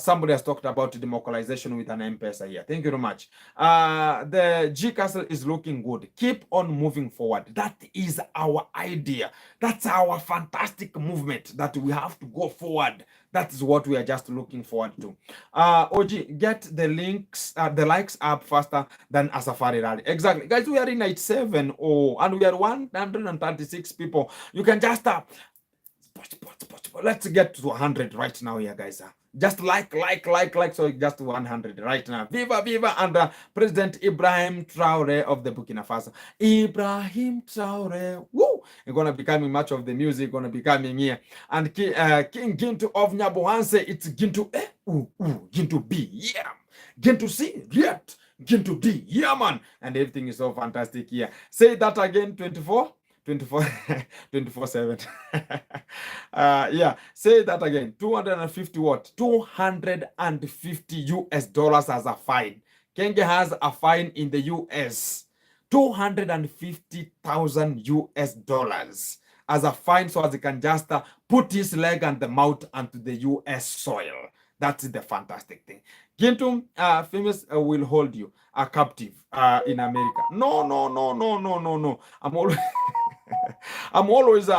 Somebody has talked about democratization with an M-Pesa here. Thank you very much. The G Castle is looking good. Keep on moving forward. That is our idea. That's our fantastic movement that we have to go forward. That is what we are just looking forward to. OG, get the links, the likes up faster than a safari rally. Exactly. Guys, we are in 97 and we are 136 people. You can just let's get to 100 right now here, guys. Just like, so just 100 right now. Viva, viva, and President Ibrahim Traore of the Burkina Faso. Ibrahim Traore, woo! It's gonna be coming, much of the music gonna be coming here. And King Gintu of Nyabuhanse, it's Gintu Gintu B, yeah. Gintu C, yet. Gintu D, yeah, man. And everything is so fantastic here. Say that again, 24. 24/7. Yeah, say that again. 250 what? 250 US dollars as a fine. Kenge has a fine in the US. 250,000 US dollars as a fine, so as he can just put his leg and the mouth onto the US soil. That's the fantastic thing. Gintum, famous will hold you a captive in America. No. I'm always I'm always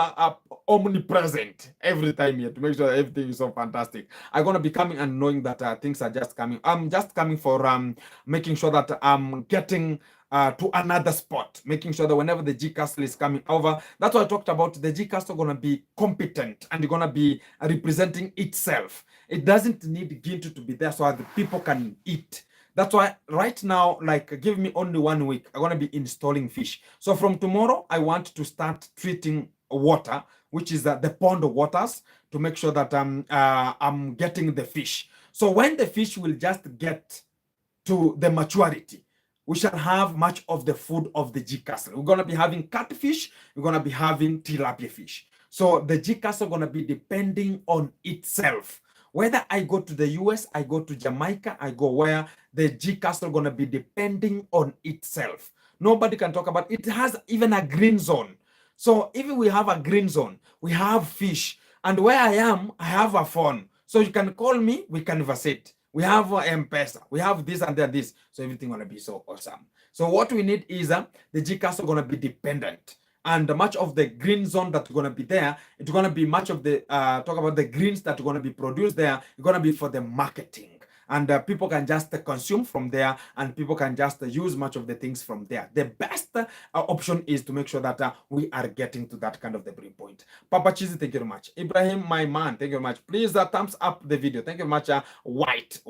omnipresent every time here to make sure that everything is so fantastic. I'm gonna be coming and knowing that things are just coming. I'm just coming for making sure that I'm getting to another spot, making sure that whenever the G Castle is coming over, that's what I talked about. The G Castle gonna be competent and gonna be representing itself. It doesn't need Gintu to be there so that the people can eat. That's why right now, like, give me only 1 week, I'm gonna be installing fish. So from tomorrow, I want to start treating water, which is the pond waters, to make sure that I'm getting the fish. So when the fish will just get to the maturity, we shall have much of the food of the G Castle. We're gonna be having catfish, we're gonna be having tilapia fish. So the G Castle gonna be depending on itself. Whether I go to the US, I go to Jamaica, I go where, the G Castle gonna be depending on itself. Nobody can talk about it. It has even a green zone. So if we have a green zone, we have fish. And where I am, I have a phone. So you can call me, we conversate. We have M-Pesa, we have this and this. So everything gonna be so awesome. So what we need is the G Castle gonna be dependent. And much of the green zone that's going to be there, it's going to be much of the, talk about the greens that are going to be produced there, it's going to be for the marketing. And people can just consume from there, and people can just use much of the things from there. The best option is to make sure that we are getting to that kind of the break point. Papa Cheesy, thank you very much. Ibrahim, my man, thank you very much. Please thumbs up the video. Thank you very much. White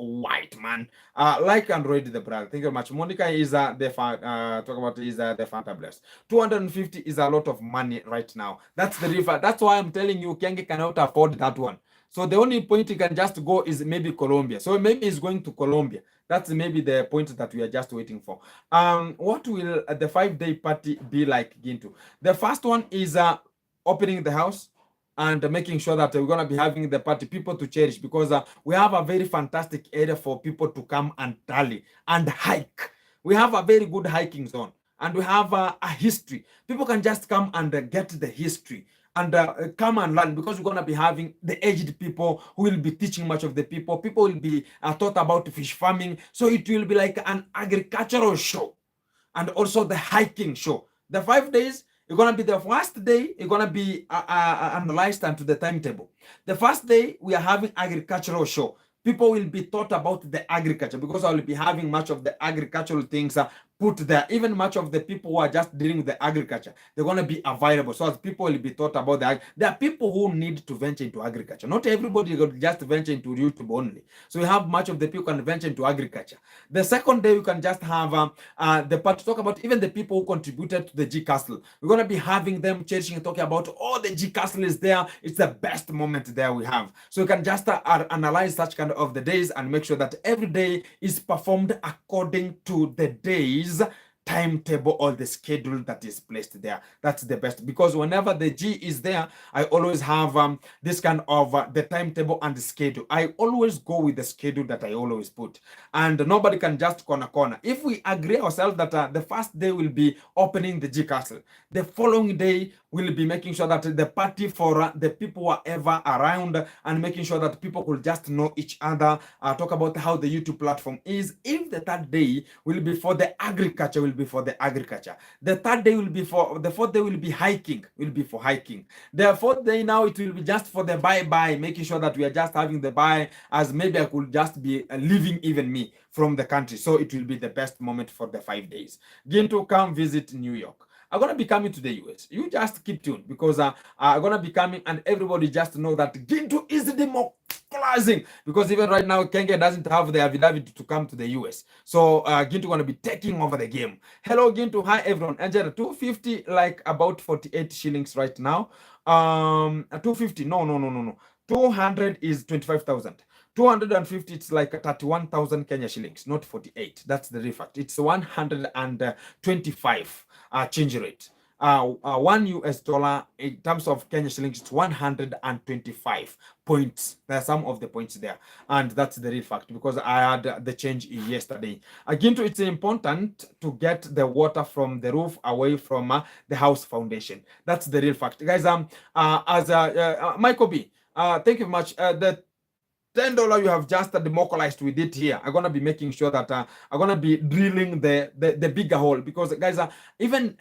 man. Like and read the brother. Thank you very much. Monica is the Fanta Bless. 250 is a lot of money right now. That's the river. That's why I'm telling you, Kenge cannot afford that one. So the only point he can just go is maybe Colombia. So maybe he's going to Colombia. That's maybe the point that we are just waiting for. What will the 5-day party be like, Gintu? The first one is opening the house and making sure that we're going to be having the party, people to cherish, because we have a very fantastic area for people to come and rally and hike. We have a very good hiking zone, and we have a history. People can just come and get the history and come and learn, because we're going to be having the aged people who will be teaching much of the people. People will be taught about fish farming. So it will be like an agricultural show and also the hiking show. The 5 days, it's going to be the first day, it's going to be analyzed into the timetable. The first day, we are having agricultural show. People will be taught about the agriculture, because I will be having much of the agricultural things put there. Even much of the people who are just dealing with the agriculture, they're going to be available. So as people will be taught about there are people who need to venture into agriculture. Not everybody will just venture into YouTube only. So we have much of the people can venture into agriculture. The second day, you can just have the part to talk about even the people who contributed to the G Castle. We're going to be having them cherishing and talking about, oh, the G Castle is there. It's the best moment there we have. So you can just analyze such kind of the days and make sure that every day is performed according to the days timetable or the schedule that is placed there. That's the best, because whenever the G is there, I always have this kind of the timetable and the schedule. I always go with the schedule that I always put, and nobody can just corner. If we agree ourselves that the first day will be opening the G Castle, the following day we'll be making sure that the party for the people were ever around, and making sure that people could just know each other, talk about how the YouTube platform is. If the third day will be for the agriculture, will be for the agriculture. The third day will be for the fourth day will be hiking, will be for hiking. The fourth day now it will be just for the bye, making sure that we are just having the bye, as maybe I could just be leaving even me from the country. So it will be the best moment for the 5 days. Ginto, come visit New York. I'm gonna be coming to the US. You just keep tuned, because I'm gonna be coming, and everybody just know that Ginto is democratizing, because even right now Kenya doesn't have the affidavit to come to the US. So Ginto gonna be taking over the game. Hello Ginto, hi everyone. Angela, 250, like about 48 shillings right now. 250, no. 200 is 25,000. 250, it's like 31,000 Kenya shillings, not 48. That's the real fact. It's 125 change rate. One US dollar in terms of Kenya shillings, it's 125 points. There are some of the points there, and that's the real fact, because I had the change yesterday. Again, it's important to get the water from the roof away from the house foundation. That's the real fact, guys. As Michael B, thank you very much. The $10 you have just democratized with it here. I'm gonna be making sure that I'm gonna be drilling the bigger hole, because guys are even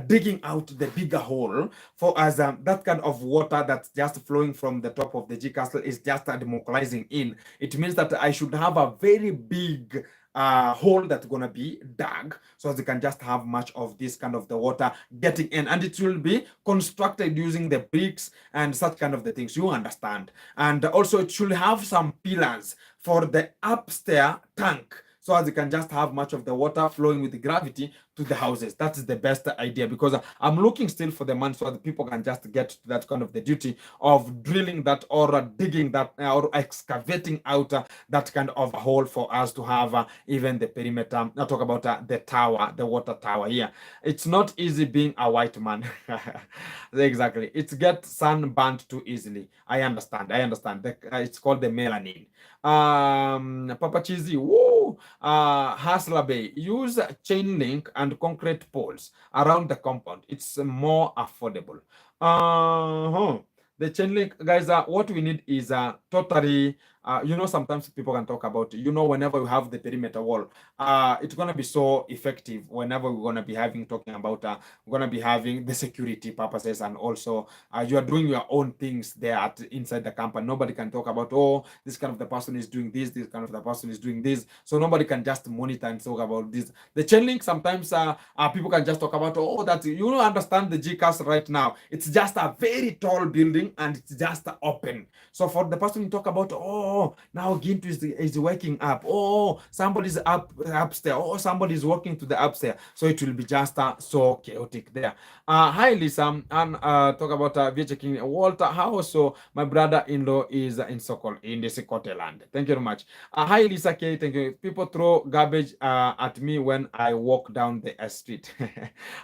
digging out the bigger hole for us. That kind of water that's just flowing from the top of the G Castle is just democratizing in. It means that I should have a very big hole that's gonna be dug, so they can just have much of this kind of the water getting in, and it will be constructed using the bricks and such kind of the things, you understand. And also it should have some pillars for the upstairs tank, so as you can just have much of the water flowing with the gravity to the houses. That's the best idea, because I'm looking still for the money so that people can just get to that kind of the duty of drilling that, or digging that, or excavating out that kind of hole for us to have even the perimeter. I'll talk about the tower, the water tower here. It's not easy being a white man. Exactly. It gets sunburned too easily. I understand. It's called the melanin. Papa Cheesy, woo! Hustler Bay, use chain link and concrete poles around the compound. It's more affordable. The chain link, guys, what we need is totally, sometimes people can talk about, whenever we have the perimeter wall, it's going to be so effective whenever we're going to be talking about, we're going to be having the security purposes, and also you are doing your own things there inside the company. Nobody can talk about, oh, this kind of the person is doing this kind of the person is doing this. So nobody can just monitor and talk about this. The chain link, sometimes people can just talk about, oh, that you don't understand the GCAS right now. It's just a very tall building and it's just open. So for the person to talk about, oh, now Gintu is waking up. Oh, somebody's upstairs. Oh, somebody's walking to the upstairs. So it will be just so chaotic there. Hi, Lisa. And talk about checking Walter House. So my brother-in-law is in Sokol, in the Sekote land. Thank you very much. Hi, Lisa K. Thank you. People throw garbage at me when I walk down the street.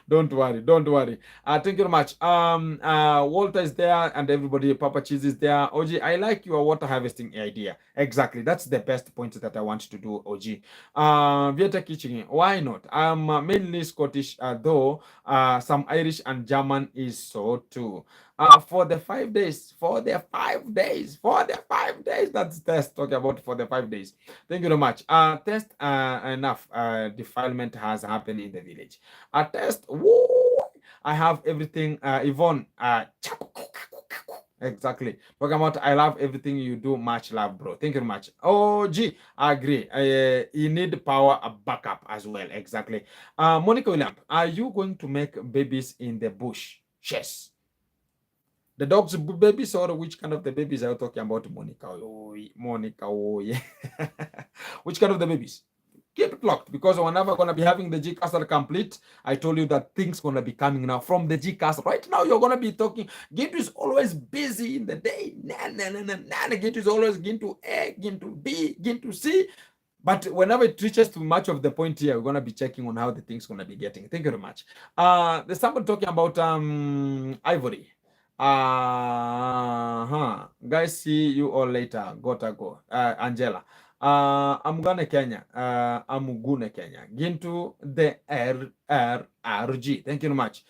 Don't worry. Thank you very much. Walter is there and everybody, Papa Cheese is there. OG, I like your water harvesting idea. Exactly. That's the best point that I want to do, OG. Vieta Kitchen, why not? I'm mainly Scottish, though some Irish and German is so too. For the 5 days, that's test talking about for the 5 days. Thank you very much. Test enough defilement has happened in the village. Test, woo, I have everything. Yvonne, exactly. Talking about, I love everything you do. Much love, bro. Thank you very much. Oh, gee, I agree. You need power backup as well. Exactly. Monica William, are you going to make babies in the bush? Yes. The dog's babies, or which kind of the babies are you talking about, Monica? Oh, yeah. Which kind of the babies? Keep it locked, because we're never going to be having the GCAS complete. I told you that things going to be coming now from the GCAS. Right now, you're going to be talking. Gintu is always busy in the day. Gintu is always Gintu A, Gintu B, Gintu C. But whenever it reaches to much of the point here, we're gonna be checking on how the thing's gonna be getting. Thank you very much. There's somebody talking about ivory. Guys, see you all later. Gotta go. Angela. Amugane Kenya. Amugune Kenya. Gintu the RRRG. Thank you very much.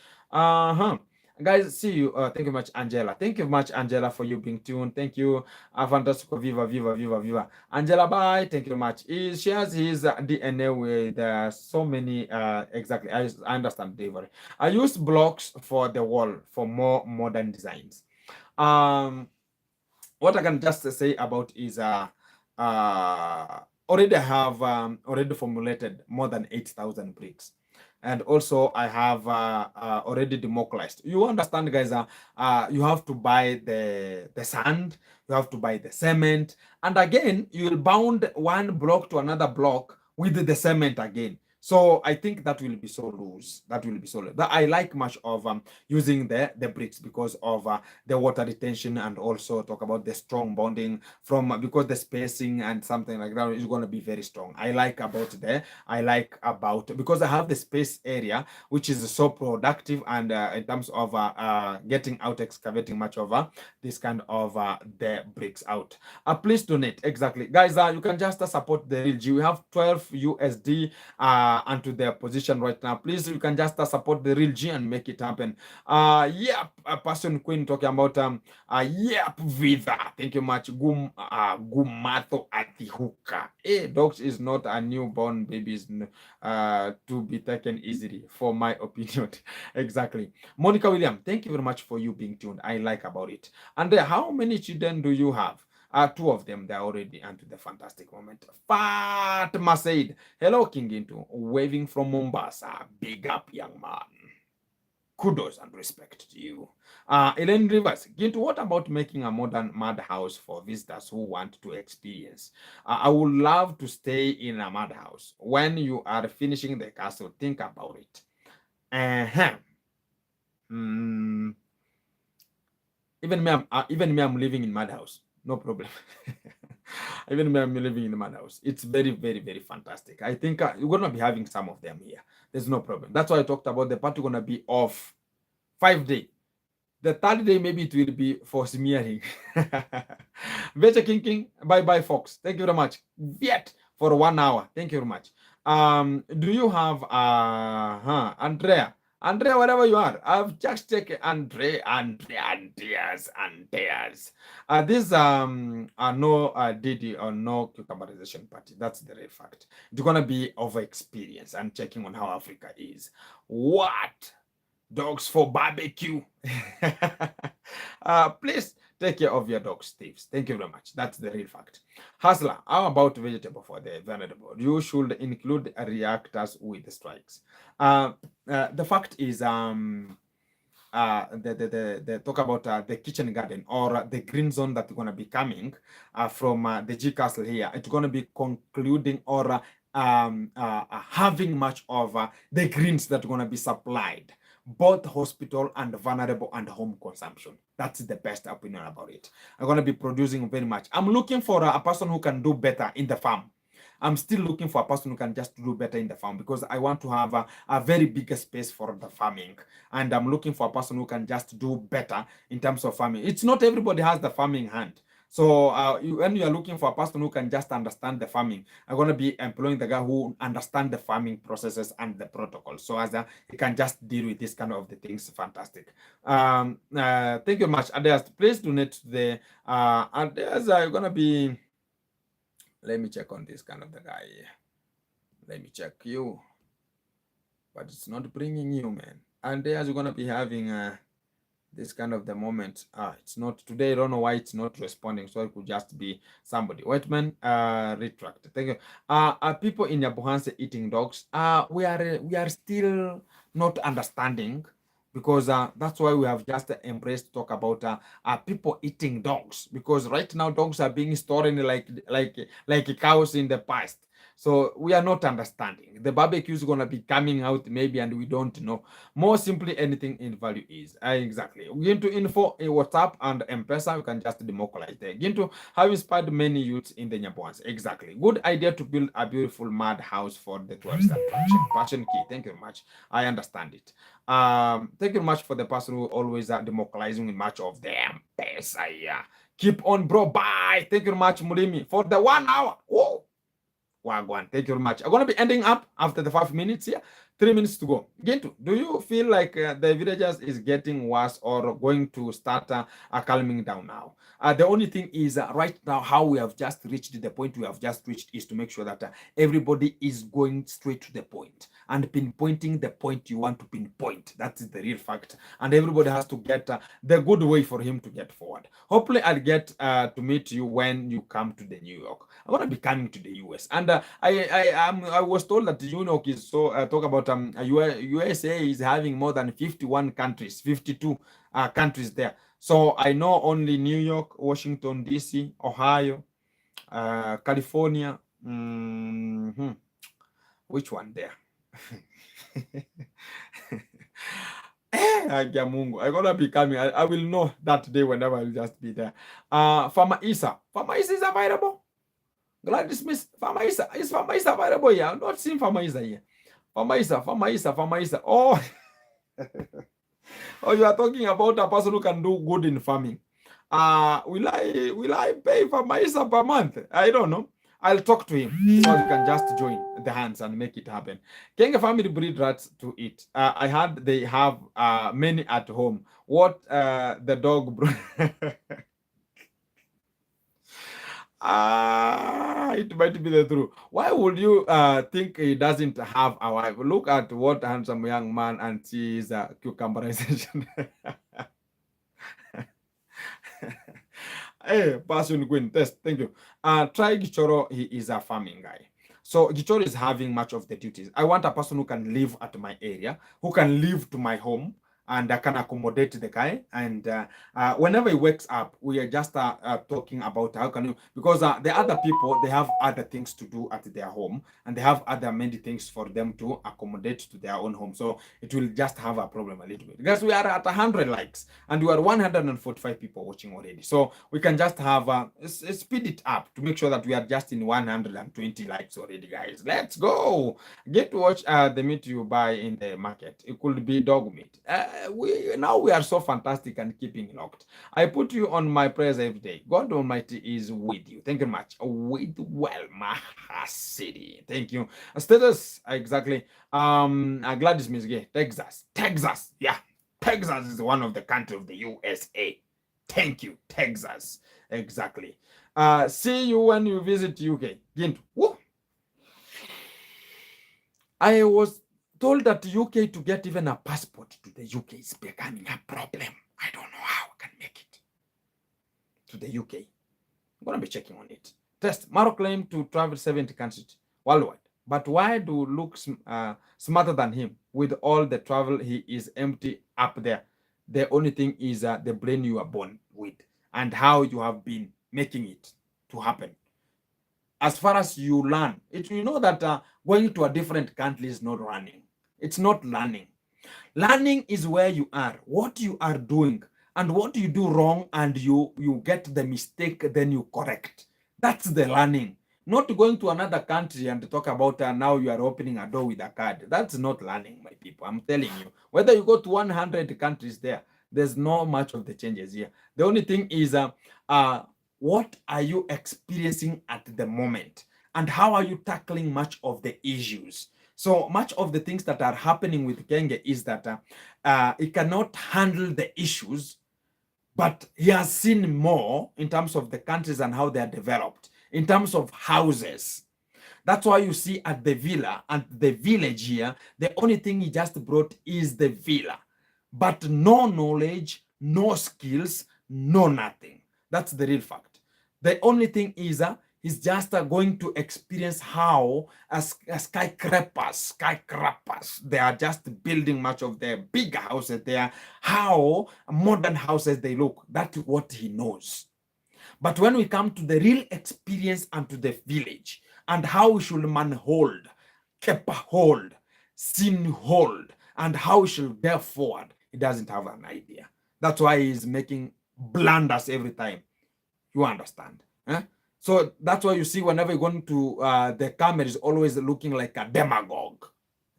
Guys, see you. Thank you very much, Angela. Thank you very much, Angela, for you being tuned. Thank you. Fantastico. Viva. Angela, bye. Thank you very much. He shares his DNA with so many. Exactly. I understand, David. I use blocks for the wall for more modern designs. What I can just say about is already have already formulated more than 8,000 bricks. And also I have already democratized. You understand, guys, you have to buy the sand, you have to buy the cement, and again, you will bound one block to another block with the cement again. So I think that will be so loose. That will be so loose. That I like much of using the bricks because of the water retention, and also talk about the strong bonding from because the spacing and something like that is going to be very strong. I like about because I have the space area which is so productive, and in terms of getting out excavating much of this kind of the bricks out. Please donate. Exactly, guys. You can just support the real G. We have 12 USD onto their position right now. Please, you can just support the real G and make it happen. Yep, a person queen talking about yep, Viva. Thank you much. Gumato Atihuka. Dogs is not a newborn babies to be taken easily, for my opinion. Exactly. Monica William, thank you very much for you being tuned. I like about it. And how many children do you have? Two of them, they're already into the fantastic moment. Fatma said, hello, King Into, waving from Mombasa. Big up, young man. Kudos and respect to you. Elaine Rivers, Gintu, what about making a modern madhouse for visitors who want to experience? I would love to stay in a madhouse. When you are finishing the castle, think about it. Even me, I'm living in madhouse. No problem. Even when I'm living in the madhouse, it's very, very, very fantastic. I think you're gonna be having some of them here. There's no problem. That's why I talked about the party gonna be off 5 days. The third day maybe it will be for smearing. Better King, bye Fox. Thank you very much. Yet for 1 hour. Thank you very much. Do you have Andrea? Andrea, wherever you are, I've just taken Andreas. These are no DD or no cucumberization party. That's the real fact. It's gonna be over experience and checking on how Africa is. What? Dogs for barbecue. Please take care of your dogs, thieves. Thank you very much. That's the real fact. Hustler, how about vegetable for the vulnerable? You should include reactors with strikes. The fact is, the talk about the kitchen garden or the green zone that's going to be coming from the G Castle here. It's going to be concluding or having much of the greens that are going to be supplied, both hospital and vulnerable and home consumption. That's the best opinion about it. I'm going to be producing very much. I'm looking for a person who can do better in the farm. I'm still looking for a person who can just do better in the farm because I want to have a very big space for the farming. And I'm looking for a person who can just do better in terms of farming. It's not everybody has the farming hand. So when you are looking for a person who can just understand the farming, I'm going to be employing the guy who understands the farming processes and the protocols. So as he can just deal with this kind of the things. Fantastic. Thank you very much. Adias, please donate to the Adias, you're going to be... Let me check on this kind of the guy. Let me check you. But it's not bringing you, man. And there's going to be having this kind of the moment. It's not today. I don't know why it's not responding. So it could just be somebody. Whiteman, retract. Thank you. People in Yabuhanse eating dogs. We are still not understanding. Because that's why we have just embraced talk about people eating dogs. Because right now dogs are being stored in like cows in the past. So we are not understanding. The barbecue is going to be coming out maybe, and we don't know. More simply, anything in value is. Exactly. We're going to info in WhatsApp and M-Pesa. You can just democratize there. Going to have inspired many youths in the Nyaboans. Exactly. Good idea to build a beautiful mud house for the 12-step passion key. Thank you very much. I understand it. Thank you very much for the person who always are democratizing much of them. Yeah. Keep on, bro. Bye. Thank you very much, Murimi, for the 1 hour. Whoa. Wagwan. Thank you very much. I'm going to be ending up after the 5 minutes here. 3 minutes to go. Gintu, do you feel like the villagers is getting worse or going to start calming down now? The only thing is right now how we have just reached the point we have just reached is to make sure that everybody is going straight to the point and pinpointing the point you want to pinpoint. That is the real fact. And everybody has to get the good way for him to get forward. Hopefully I'll get to meet you when you come to the New York. I'm going to be coming to the US. And I was told that New York is so, talk about USA is having more than 51 countries, 52 countries there. So I know only New York, Washington, D.C., Ohio, California. Which one there? I'm gonna be coming. I will know that day whenever I'll just be there. Farmer Isa. Farmer Isa is available. Gladys Smith. Farmer Isa. Is Farmer Isa available here? I'm not seeing Farmer Isa here. Farmer Isa. Oh. Oh, you are talking about a person who can do good in farming. Will I pay Farmer Isa per month? I don't know. I'll talk to him so you can just join the hands and make it happen. Kenge family breed rats to eat. I heard they have many at home. What the dog it might be the truth. Why would you think he doesn't have a wife? Look at what handsome young man and see his cucumberization. Hey, Passion Queen, test. Thank you. Try Gichoro. He is a farming guy. So Gichoro is having much of the duties. I want a person who can live at my area, who can live to my home, and I can accommodate the guy. And whenever he wakes up, we are just talking about how can you, because the other people, they have other things to do at their home, and they have other many things for them to accommodate to their own home. So it will just have a problem a little bit. Because we are at 100 likes, and we are 145 people watching already. So we can just have, speed it up to make sure that we are just in 120 likes already, guys. Let's go. Get to watch the meat you buy in the market. It could be dog meat. We are so fantastic and keeping locked. I put you on my prayers every day. God Almighty is with you. Thank you much. With well, City. Thank you. Status exactly. Gladys Misge, Texas. Yeah, Texas is one of the country of the USA. Thank you, Texas. Exactly. See you when you visit UK. Gintu. Woo. I was told that UK to get even a passport to the UK is becoming a problem. I don't know how I can make it to the UK. I'm going to be checking on it. Test. Maro claim to travel 70 countries worldwide. But why do look smarter than him with all the travel? He is empty up there. The only thing is the brain you are born with and how you have been making it to happen. As far as you learn, you know that going to a different country is not running. It's not learning. Learning is where you are, what you are doing, and what you do wrong, and you get the mistake, then you correct. That's the learning. Not going to another country and talk about now you are opening a door with a card. That's not learning, my people. I'm telling you. Whether you go to 100 countries there's no much of the changes here. The only thing is what are you experiencing at the moment? And how are you tackling much of the issues? So much of the things that are happening with Kenge is that he cannot handle the issues, but he has seen more in terms of the countries and how they are developed, in terms of houses. That's why you see at the villa and the village here, the only thing he just brought is the villa, but no knowledge, no skills, no nothing. That's the real fact. The only thing is he's just going to experience how skyscrapers, they are just building much of their big houses there, how modern houses they look. That's what he knows. But when we come to the real experience and to the village And how should man hold, keep hold, sin hold, and how should get forward? He doesn't have an idea. That's why he's making blunders every time. You understand? Eh? So that's why you see whenever you're going to the camera is always looking like a demagogue.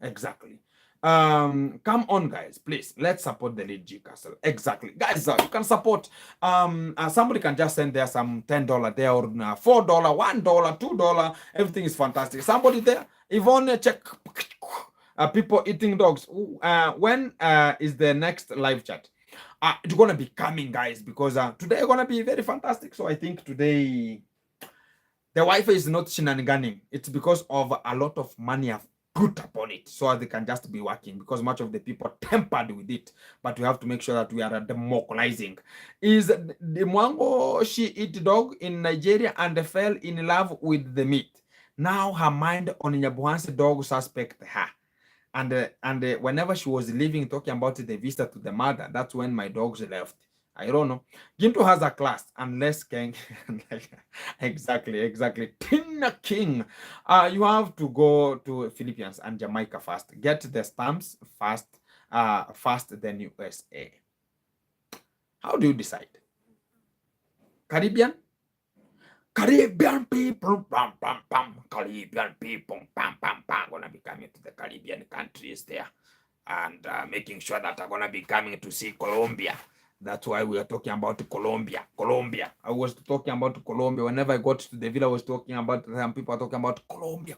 Exactly. Come on, guys, please. Let's support the lead G Castle. Exactly. Guys, you can support. Somebody can just send there some $10 there or $4, $1, $2. Everything is fantastic. Somebody there, Yvonne, check. People eating dogs. When is the next live chat? It's gonna be coming, guys, because today gonna be very fantastic. So I think today the Wi-Fi is not shenaniganing. It's because of a lot of money I've put upon it, so they can just be working, because much of the people tempered with it. But we have to make sure that we are democratizing. Is the Mwango she eat dog in Nigeria and fell in love with the meat. Now her mind on Nyabuhan's dog suspect her. And whenever she was leaving, talking about the visa to the mother, that's when my dogs left. I don't know. Ginto has a class, unless King. exactly. Tina King. You have to go to Philippines and Jamaica first. Get the stamps first, then USA. How do you decide? Caribbean? Caribbean people, Caribbean people, gonna be coming to the Caribbean countries there, and making sure that I'm gonna be coming to see Colombia. That's why we are talking about Colombia. I was talking about Colombia. Whenever I got to the villa, I was talking about, some people are talking about Colombia.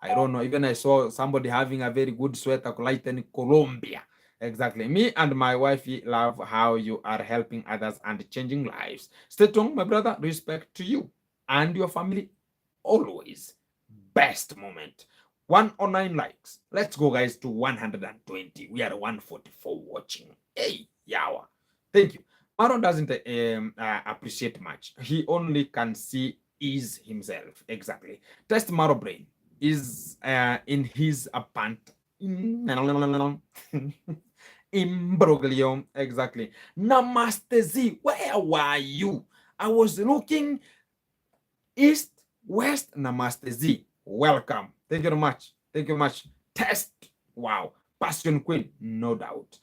I don't know. Even I saw somebody having a very good sweater, lighting Colombia. Exactly. Me and my wife love how you are helping others and changing lives. Stay tuned, my brother. Respect to you and your family always. Best moment. 109 likes. Let's go, guys, to 120. We are 144 watching. Hey, yawa. Thank you. Maron doesn't appreciate much. He only can see is himself. Exactly. Test Maro brain is in his pant. Imbroglio, exactly. Namaste Z, where were you? I was looking east, west. Namaste Z, welcome. Thank you very much. Test, wow. Passion Queen, no doubt.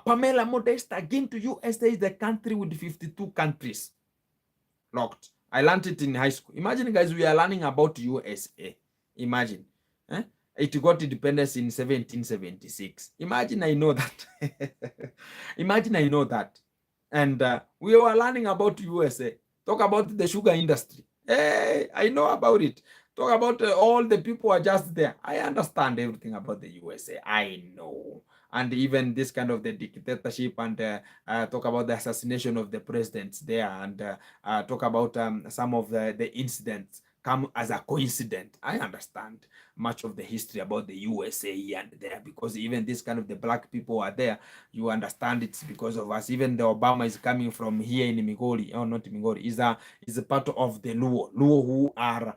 Pamela Modesta, again to USA is the country with 52 countries locked. I learned it in high school. Imagine, guys, we are learning about USA. Imagine. It got independence in 1776. Imagine I know that. Imagine I know that. And we were learning about USA. Talk about the sugar industry. Hey, I know about it. Talk about all the people are just there. I understand everything about the USA. I know. And even this kind of the dictatorship, and talk about the assassination of the presidents there, and talk about some of the incidents come as a coincidence. I understand much of the history about the USA and there, because even this kind of the black people are there. You understand it's because of us. Even the Obama is coming from here in Migori, or not Migori, is a part of the Luo who are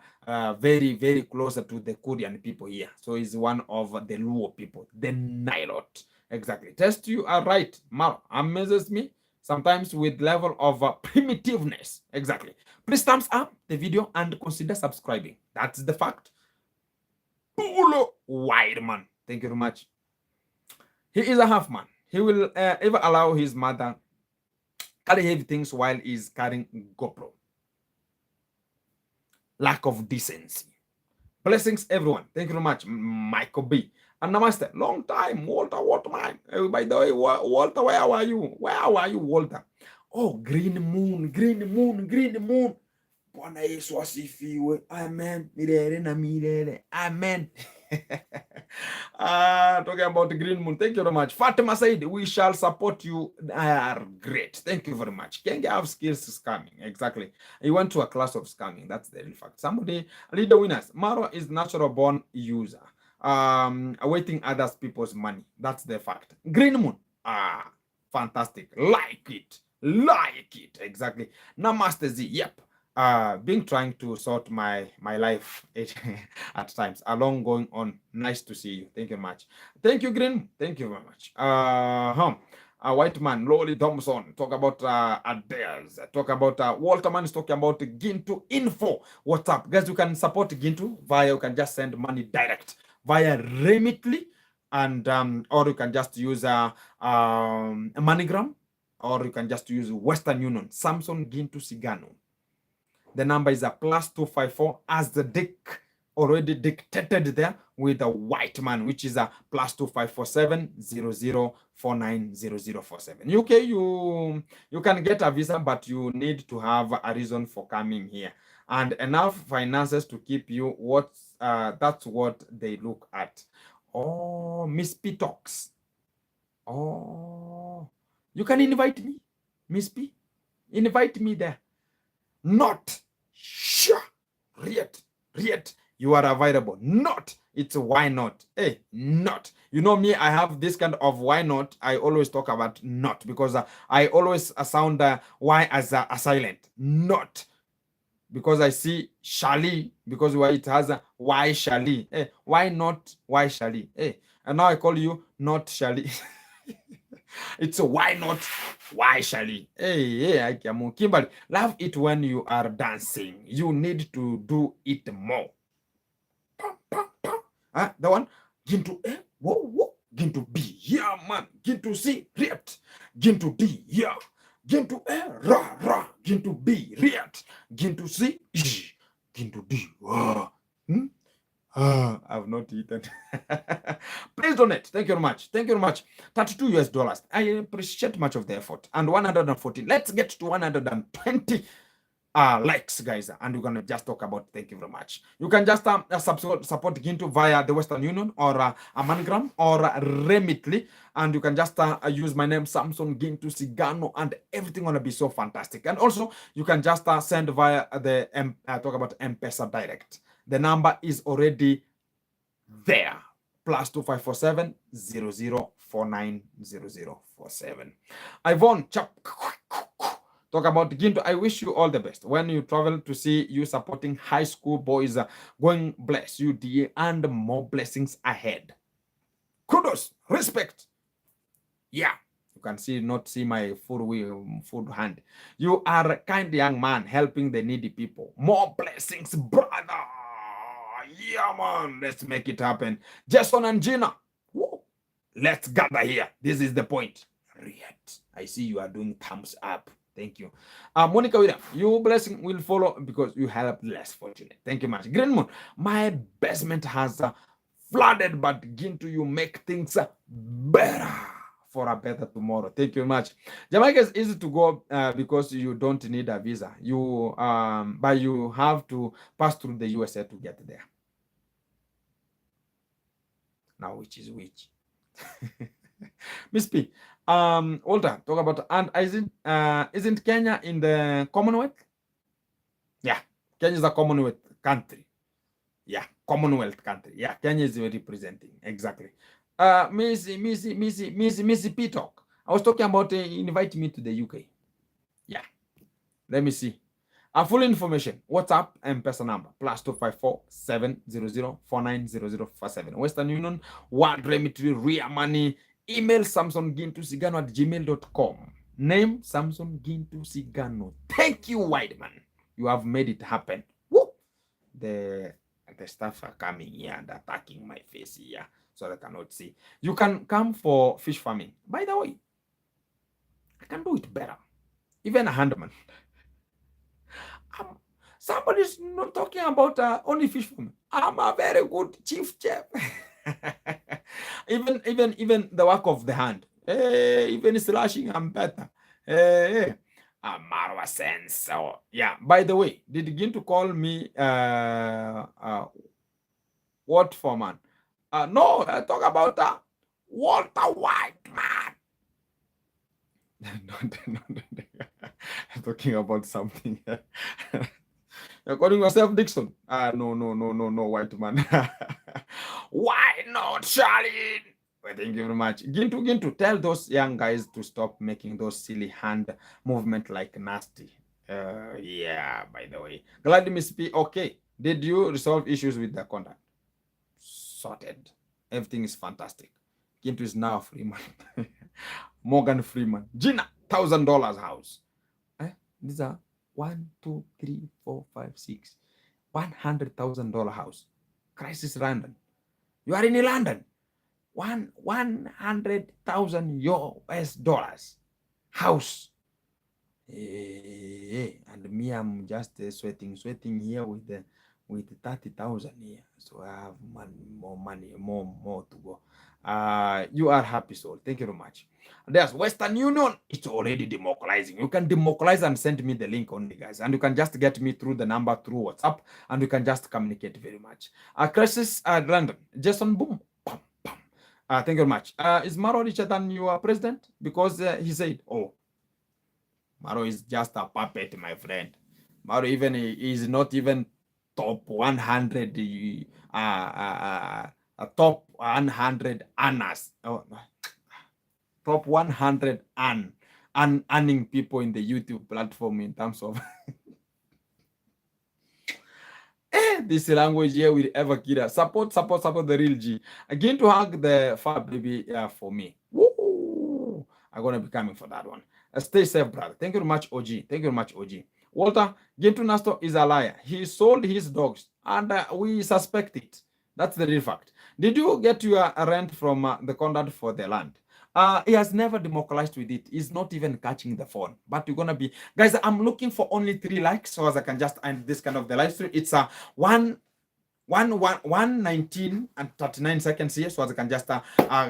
very, very closer to the Korean people here. So he's one of the Luo people, the Nilot. Exactly. Test, you are right. Mar amazes me sometimes with level of primitiveness. Exactly. Please thumbs up the video and consider subscribing. That's the fact. Pulo wide man. Thank you very much. He is a half man. He will ever allow his mother carry heavy things while he's carrying GoPro. Lack of decency. Blessings, everyone. Thank you very much, Michael B. And namaste. Long time, Walter Waterman. By the way, Walter, where are you? Where are you, Walter? Oh, green moon. Bwana Yesu asifiwe. Amen. Milele na milele. Amen. Talking about the green moon. Thank you very much. Fatima said, we shall support you. Are great. Thank you very much. Can you have skills scamming? Exactly. You went to a class of scamming. That's the real fact. Somebody, lead the winners. Maro is natural born user. Awaiting others people's money. That's the fact. Green moon. Fantastic. Like it. Exactly. Namaste Z. Yep. Been trying to sort my life at times. Along going on. Nice to see you. Thank you much. Thank you, Green. Thank you very much. White Man, Lolly Thompson, talk about Adares, talk about Walter Man is talking about Gintu Info. What's up? Guys, you can support Gintu via, you can just send money direct via Remitly, and or you can just use MoneyGram, or you can just use Western Union, Samson Gintu Sigano. The number is a +254 as the Dick already dictated there with a White Man, which is a +2547 00490047. UK, you can get a visa, but you need to have a reason for coming here and enough finances to keep you. That's what they look at. Oh, Miss P talks. Oh, you can invite me, Miss P. Invite me there. Not sure. Riet. You are available. Not. It's why not. Hey, not. You know me, I have this kind of why not. I always talk about not because I always sound why as a silent. Not. Because I see Shali, because it has a why Shali. Hey, why not? Why Shali? Hey, and now I call you not Shali. It's a why not? Why Shali? Hey, I can Kimberly. Love it when you are dancing. You need to do it more. The one, Gintu A, whoa, Gintu B, yeah, man, Gintu C, riet, Gintu D, yeah, Gintu A, ra, Gintu B, riet, Gintu C, Gintu D, I've not eaten. Please donate. Thank you very much. Thank you very much. $32. I appreciate much of the effort. And 114. Let's get to 120 likes, guys, and we're gonna just talk about. Thank you very much. You can just support Gintu via the Western Union or a MoneyGram or Remitly, and you can just use my name Samson Gintu Sigano, and everything gonna be so fantastic. And also you can just send via the talk about M-Pesa Direct. The number is already there. +2547 00490047. Yvonne Chap. Talk about Gintu. I wish you all the best when you travel, to see you supporting high school boys. Going bless you, dear, and more blessings ahead. Kudos, respect. Yeah, you can not see my food hand. You are a kind young man helping the needy people. More blessings, brother. Yeah, man, let's make it happen. Jason and Gina, whoa. Let's gather here. This is the point. Riet. I see you are doing thumbs up. Thank you. Monica William, your blessing will follow because you help less fortunate. Thank you much. Green Moon, my basement has flooded, but Gintu, you make things better for a better tomorrow. Thank you very much. Jamaica is easy to go because you don't need a visa. But you have to pass through the USA to get there. Now, which is which? Miss P, Walter, talk about, and isn't Kenya in the Commonwealth? Yeah, Kenya is a Commonwealth country. Yeah, Commonwealth country. Yeah, Kenya is representing, exactly. Missy P talk. I was talking about inviting me to the UK. Yeah, let me see. Full information, WhatsApp and person number, +254 700 490047. Western Union, World Remitry, Ria Money, email samsongintusigano@gmail.com. Name Samson Gintu Sigano. Thank you, White Man. You have made it happen. Woo! The staff are coming here and attacking my face here, so I cannot see. You can come for fish farming. By the way, I can do it better. Even a handman. Somebody's not talking about only fish farming. I'm a very good chief chef. even the work of the hand. Even slashing, I'm better. Marwa sense. So yeah. By the way, did Gintu call me what for, man? No, I talk about Walter White Man. I'm talking about something. You're calling yourself Dixon? No, White Man. Why not, Charlie? Well, thank you very much. Gintu, tell those young guys to stop making those silly hand movement like nasty. Yeah, by the way. Glad Miss P. Okay. Did you resolve issues with the contract? Sorted. Everything is fantastic. Gintu is now a free man. Morgan Freeman. Gina, $1,000 house. These are 1, 2, 3, 4, 5, 6. $100,000 house. Crisis London. You are in London. 100,000 US dollars house. And me, I'm just sweating here with 30,000 here. So I have more money, more to go. You are happy soul. Thank you very much. There's Western Union. It's already democratizing. You can democratize and send me the link only, guys. And you can just get me through the number through WhatsApp, and you can just communicate very much. Crisis London. Jason Boom. Thank you very much. Is Maro richer than your president? Because he said, oh, Maro is just a puppet, my friend. Maro even is not even top 100, top 100 earners. Oh, top 100 earning people in the YouTube platform in terms of this language here will ever kill us. Support the real G. Again to hug the far baby for me. Woo! I'm gonna be coming for that one. Stay safe, brother. Thank you very much, OG. Thank you very much, OG. Walter, Gintu Nasto is a liar. He sold his dogs, and we suspect it. That's the real fact. Did you get your rent from the contract for the land? He has never democratized with it. He's not even catching the phone. But you're gonna be, guys. I'm looking for only 3 likes, so as I can just end this kind of the live stream. It's 1:19 and 39 seconds here, so as I can just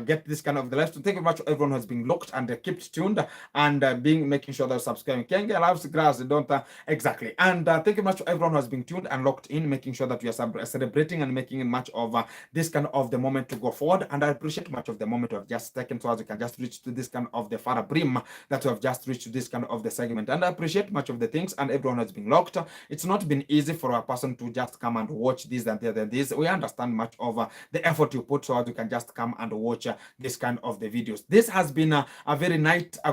get this kind of the live stream. Thank you very much to everyone who has been locked and kept tuned and making sure they're subscribing. Kenge loves grass, don't exactly. And thank you very much to everyone who has been tuned and locked in, making sure that we are celebrating and making much of this kind of the moment to go forward. And I appreciate much of the moment we have just taken, so as we can just reach to this kind of the far brim that we have just reached to this kind of the segment. And I appreciate much of the things, and everyone has been locked. It's not been easy for a person to just come and watch this and this. We understand much of the effort you put, so as you can just come and watch this kind of the videos. This has been a very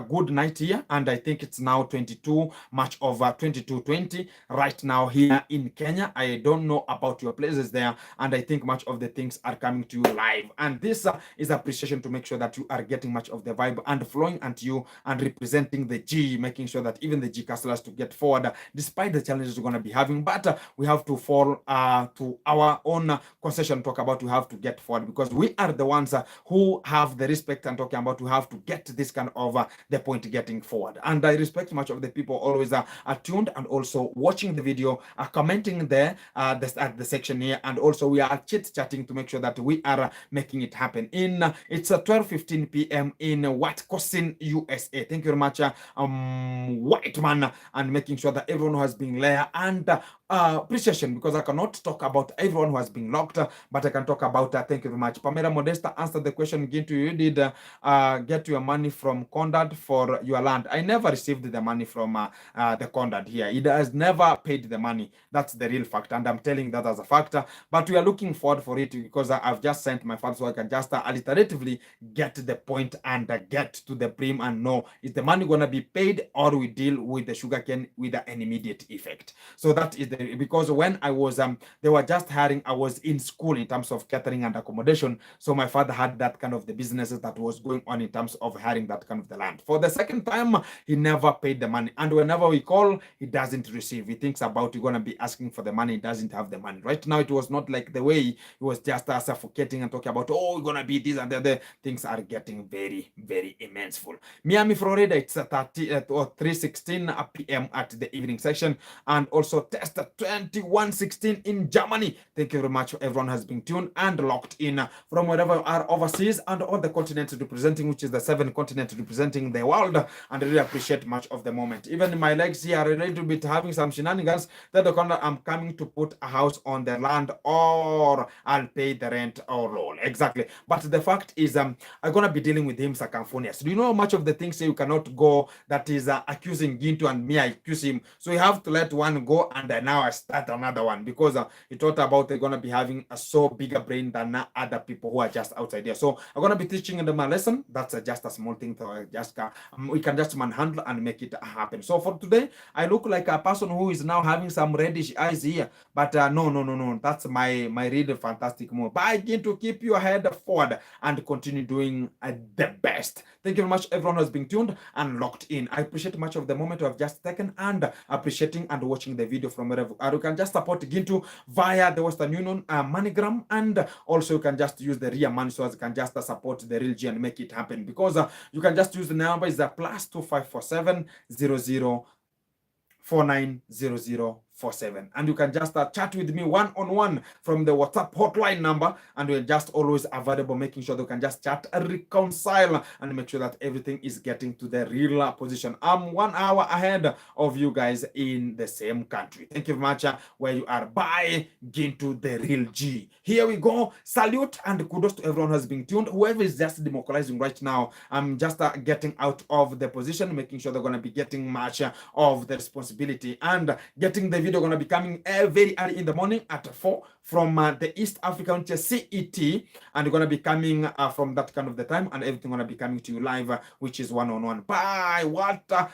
good night here, and I think it's now 22 March of 2220 right now here in Kenya. I don't know about your places there, and I think much of the things are coming to you live, and this is appreciation to make sure that you are getting much of the vibe and flowing unto you and representing the G, making sure that even the G customers to get forward despite the challenges we're going to be having. But we have to fall to our own concession, talk about we have to get forward, because we are the ones who have the respect and talking about we have to get this kind of the point getting forward. And I respect much of the people always are tuned and also watching the video, commenting there at the section here, and also we are chit-chatting to make sure that we are making it happen. It's 12:15 p.m. in Wisconsin, USA. Thank you very much, White Man, and making sure that everyone who has been there and appreciation, because I cannot talk about everyone who has been locked, but I can talk about thank you very much. Pamela Modesta answered the question. Gintu, you did get your money from Conrad for your land? I never received the money from the Conrad here. It has never paid the money. That's the real fact, and I'm telling that as a factor. But we are looking forward for it, because I've just sent my funds so I can just alliteratively get the point and get to the brim and know is the money gonna be paid, or we deal with the sugarcane with an immediate effect. So that is because when I was they were just hiring, I was in school in terms of catering and accommodation, so my father had that kind of the businesses that was going on in terms of hiring that kind of the land. For the second time, he never paid the money, and whenever we call, he doesn't receive. He thinks about you're gonna be asking for the money, he doesn't have the money. Right now it was not like the way he was just suffocating and talking about, oh, we're gonna be this and the other. Things are getting very, very immenseful. Miami, Florida, it's 3:16 p.m. at the evening session, and also test 21:16 in Germany. Thank you very much. Everyone has been tuned and locked in from wherever you are overseas and all the continents representing, which is the 7 continents representing the world. And I really appreciate much of the moment. Even my legs here are a little bit having some shenanigans. That the corner, I'm coming to put a house on the land, or I'll pay the rent or all. Exactly. But the fact is, I'm gonna be dealing with him circumphonious. Do you know much of the things you cannot go that is accusing Gintu and me? I accuse him, so you have to let one go, and now now I start another one because he thought about they're gonna be having a so bigger brain than other people who are just outside here. So I'm gonna be teaching them a lesson. That's just a small thing to just we can just manhandle and make it happen. So for today, I look like a person who is now having some reddish eyes here, but no. That's my really fantastic move. But I begin to keep your head forward and continue doing the best. Thank you very much, everyone who has been tuned and locked in. I appreciate much of the moment you have just taken and appreciating and watching the video from wherever. You can just support Gintu via the Western Union MoneyGram, and also you can just use the real money so as you can just support the real G and make it happen, because you can just use the number is +2547 00 490047, and you can just chat with me one-on-one from the WhatsApp hotline number, and we're just always available, making sure that you can just chat, reconcile, and make sure that everything is getting to the real position. I'm 1 hour ahead of you guys in the same country. Thank you very much where you are. Bye, Gintu the real G. Here we go. Salute and kudos to everyone who has been tuned. Whoever is just democratizing right now, I'm just getting out of the position, making sure they're going to be getting much of the responsibility, and getting the video going to be coming very early in the morning at 4 from the East African CET, and going to be coming from that kind of the time, and everything going to be coming to you live, which is one-on-one. Bye, Walter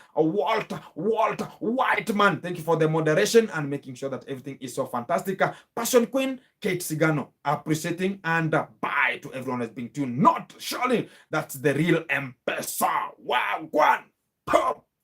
Whiteman. Thank you for the moderation and making sure that everything is so fantastic. Passion Queen Kate Sigano, appreciating, and bye to everyone that's been tuned. Not surely that's the real M-Pesa Wagwan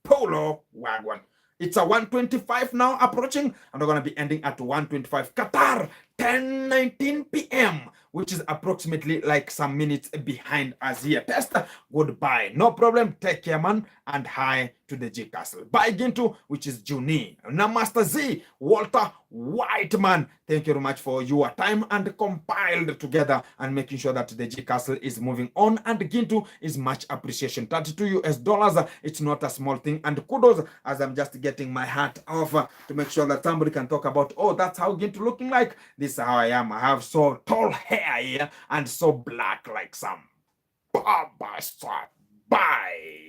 Polo Wagwan. It's a 1:25 now approaching, and we're going to be ending at 1:25 Qatar, 10:19 p.m., which is approximately like some minutes behind us here. Tester, goodbye. No problem. Take care, man, and hi to the G Castle. Bye, Gintu, which is Juni. Namaste Z, Walter Whiteman. Thank you very much for your time and compiled together and making sure that the G Castle is moving on. And Gintu is much appreciation. $32 US. It's not a small thing. And kudos as I'm just getting my hat off to make sure that somebody can talk about, oh, that's how Gintu looking like. This is how I am. I have so tall hair here and so black like some. Bye.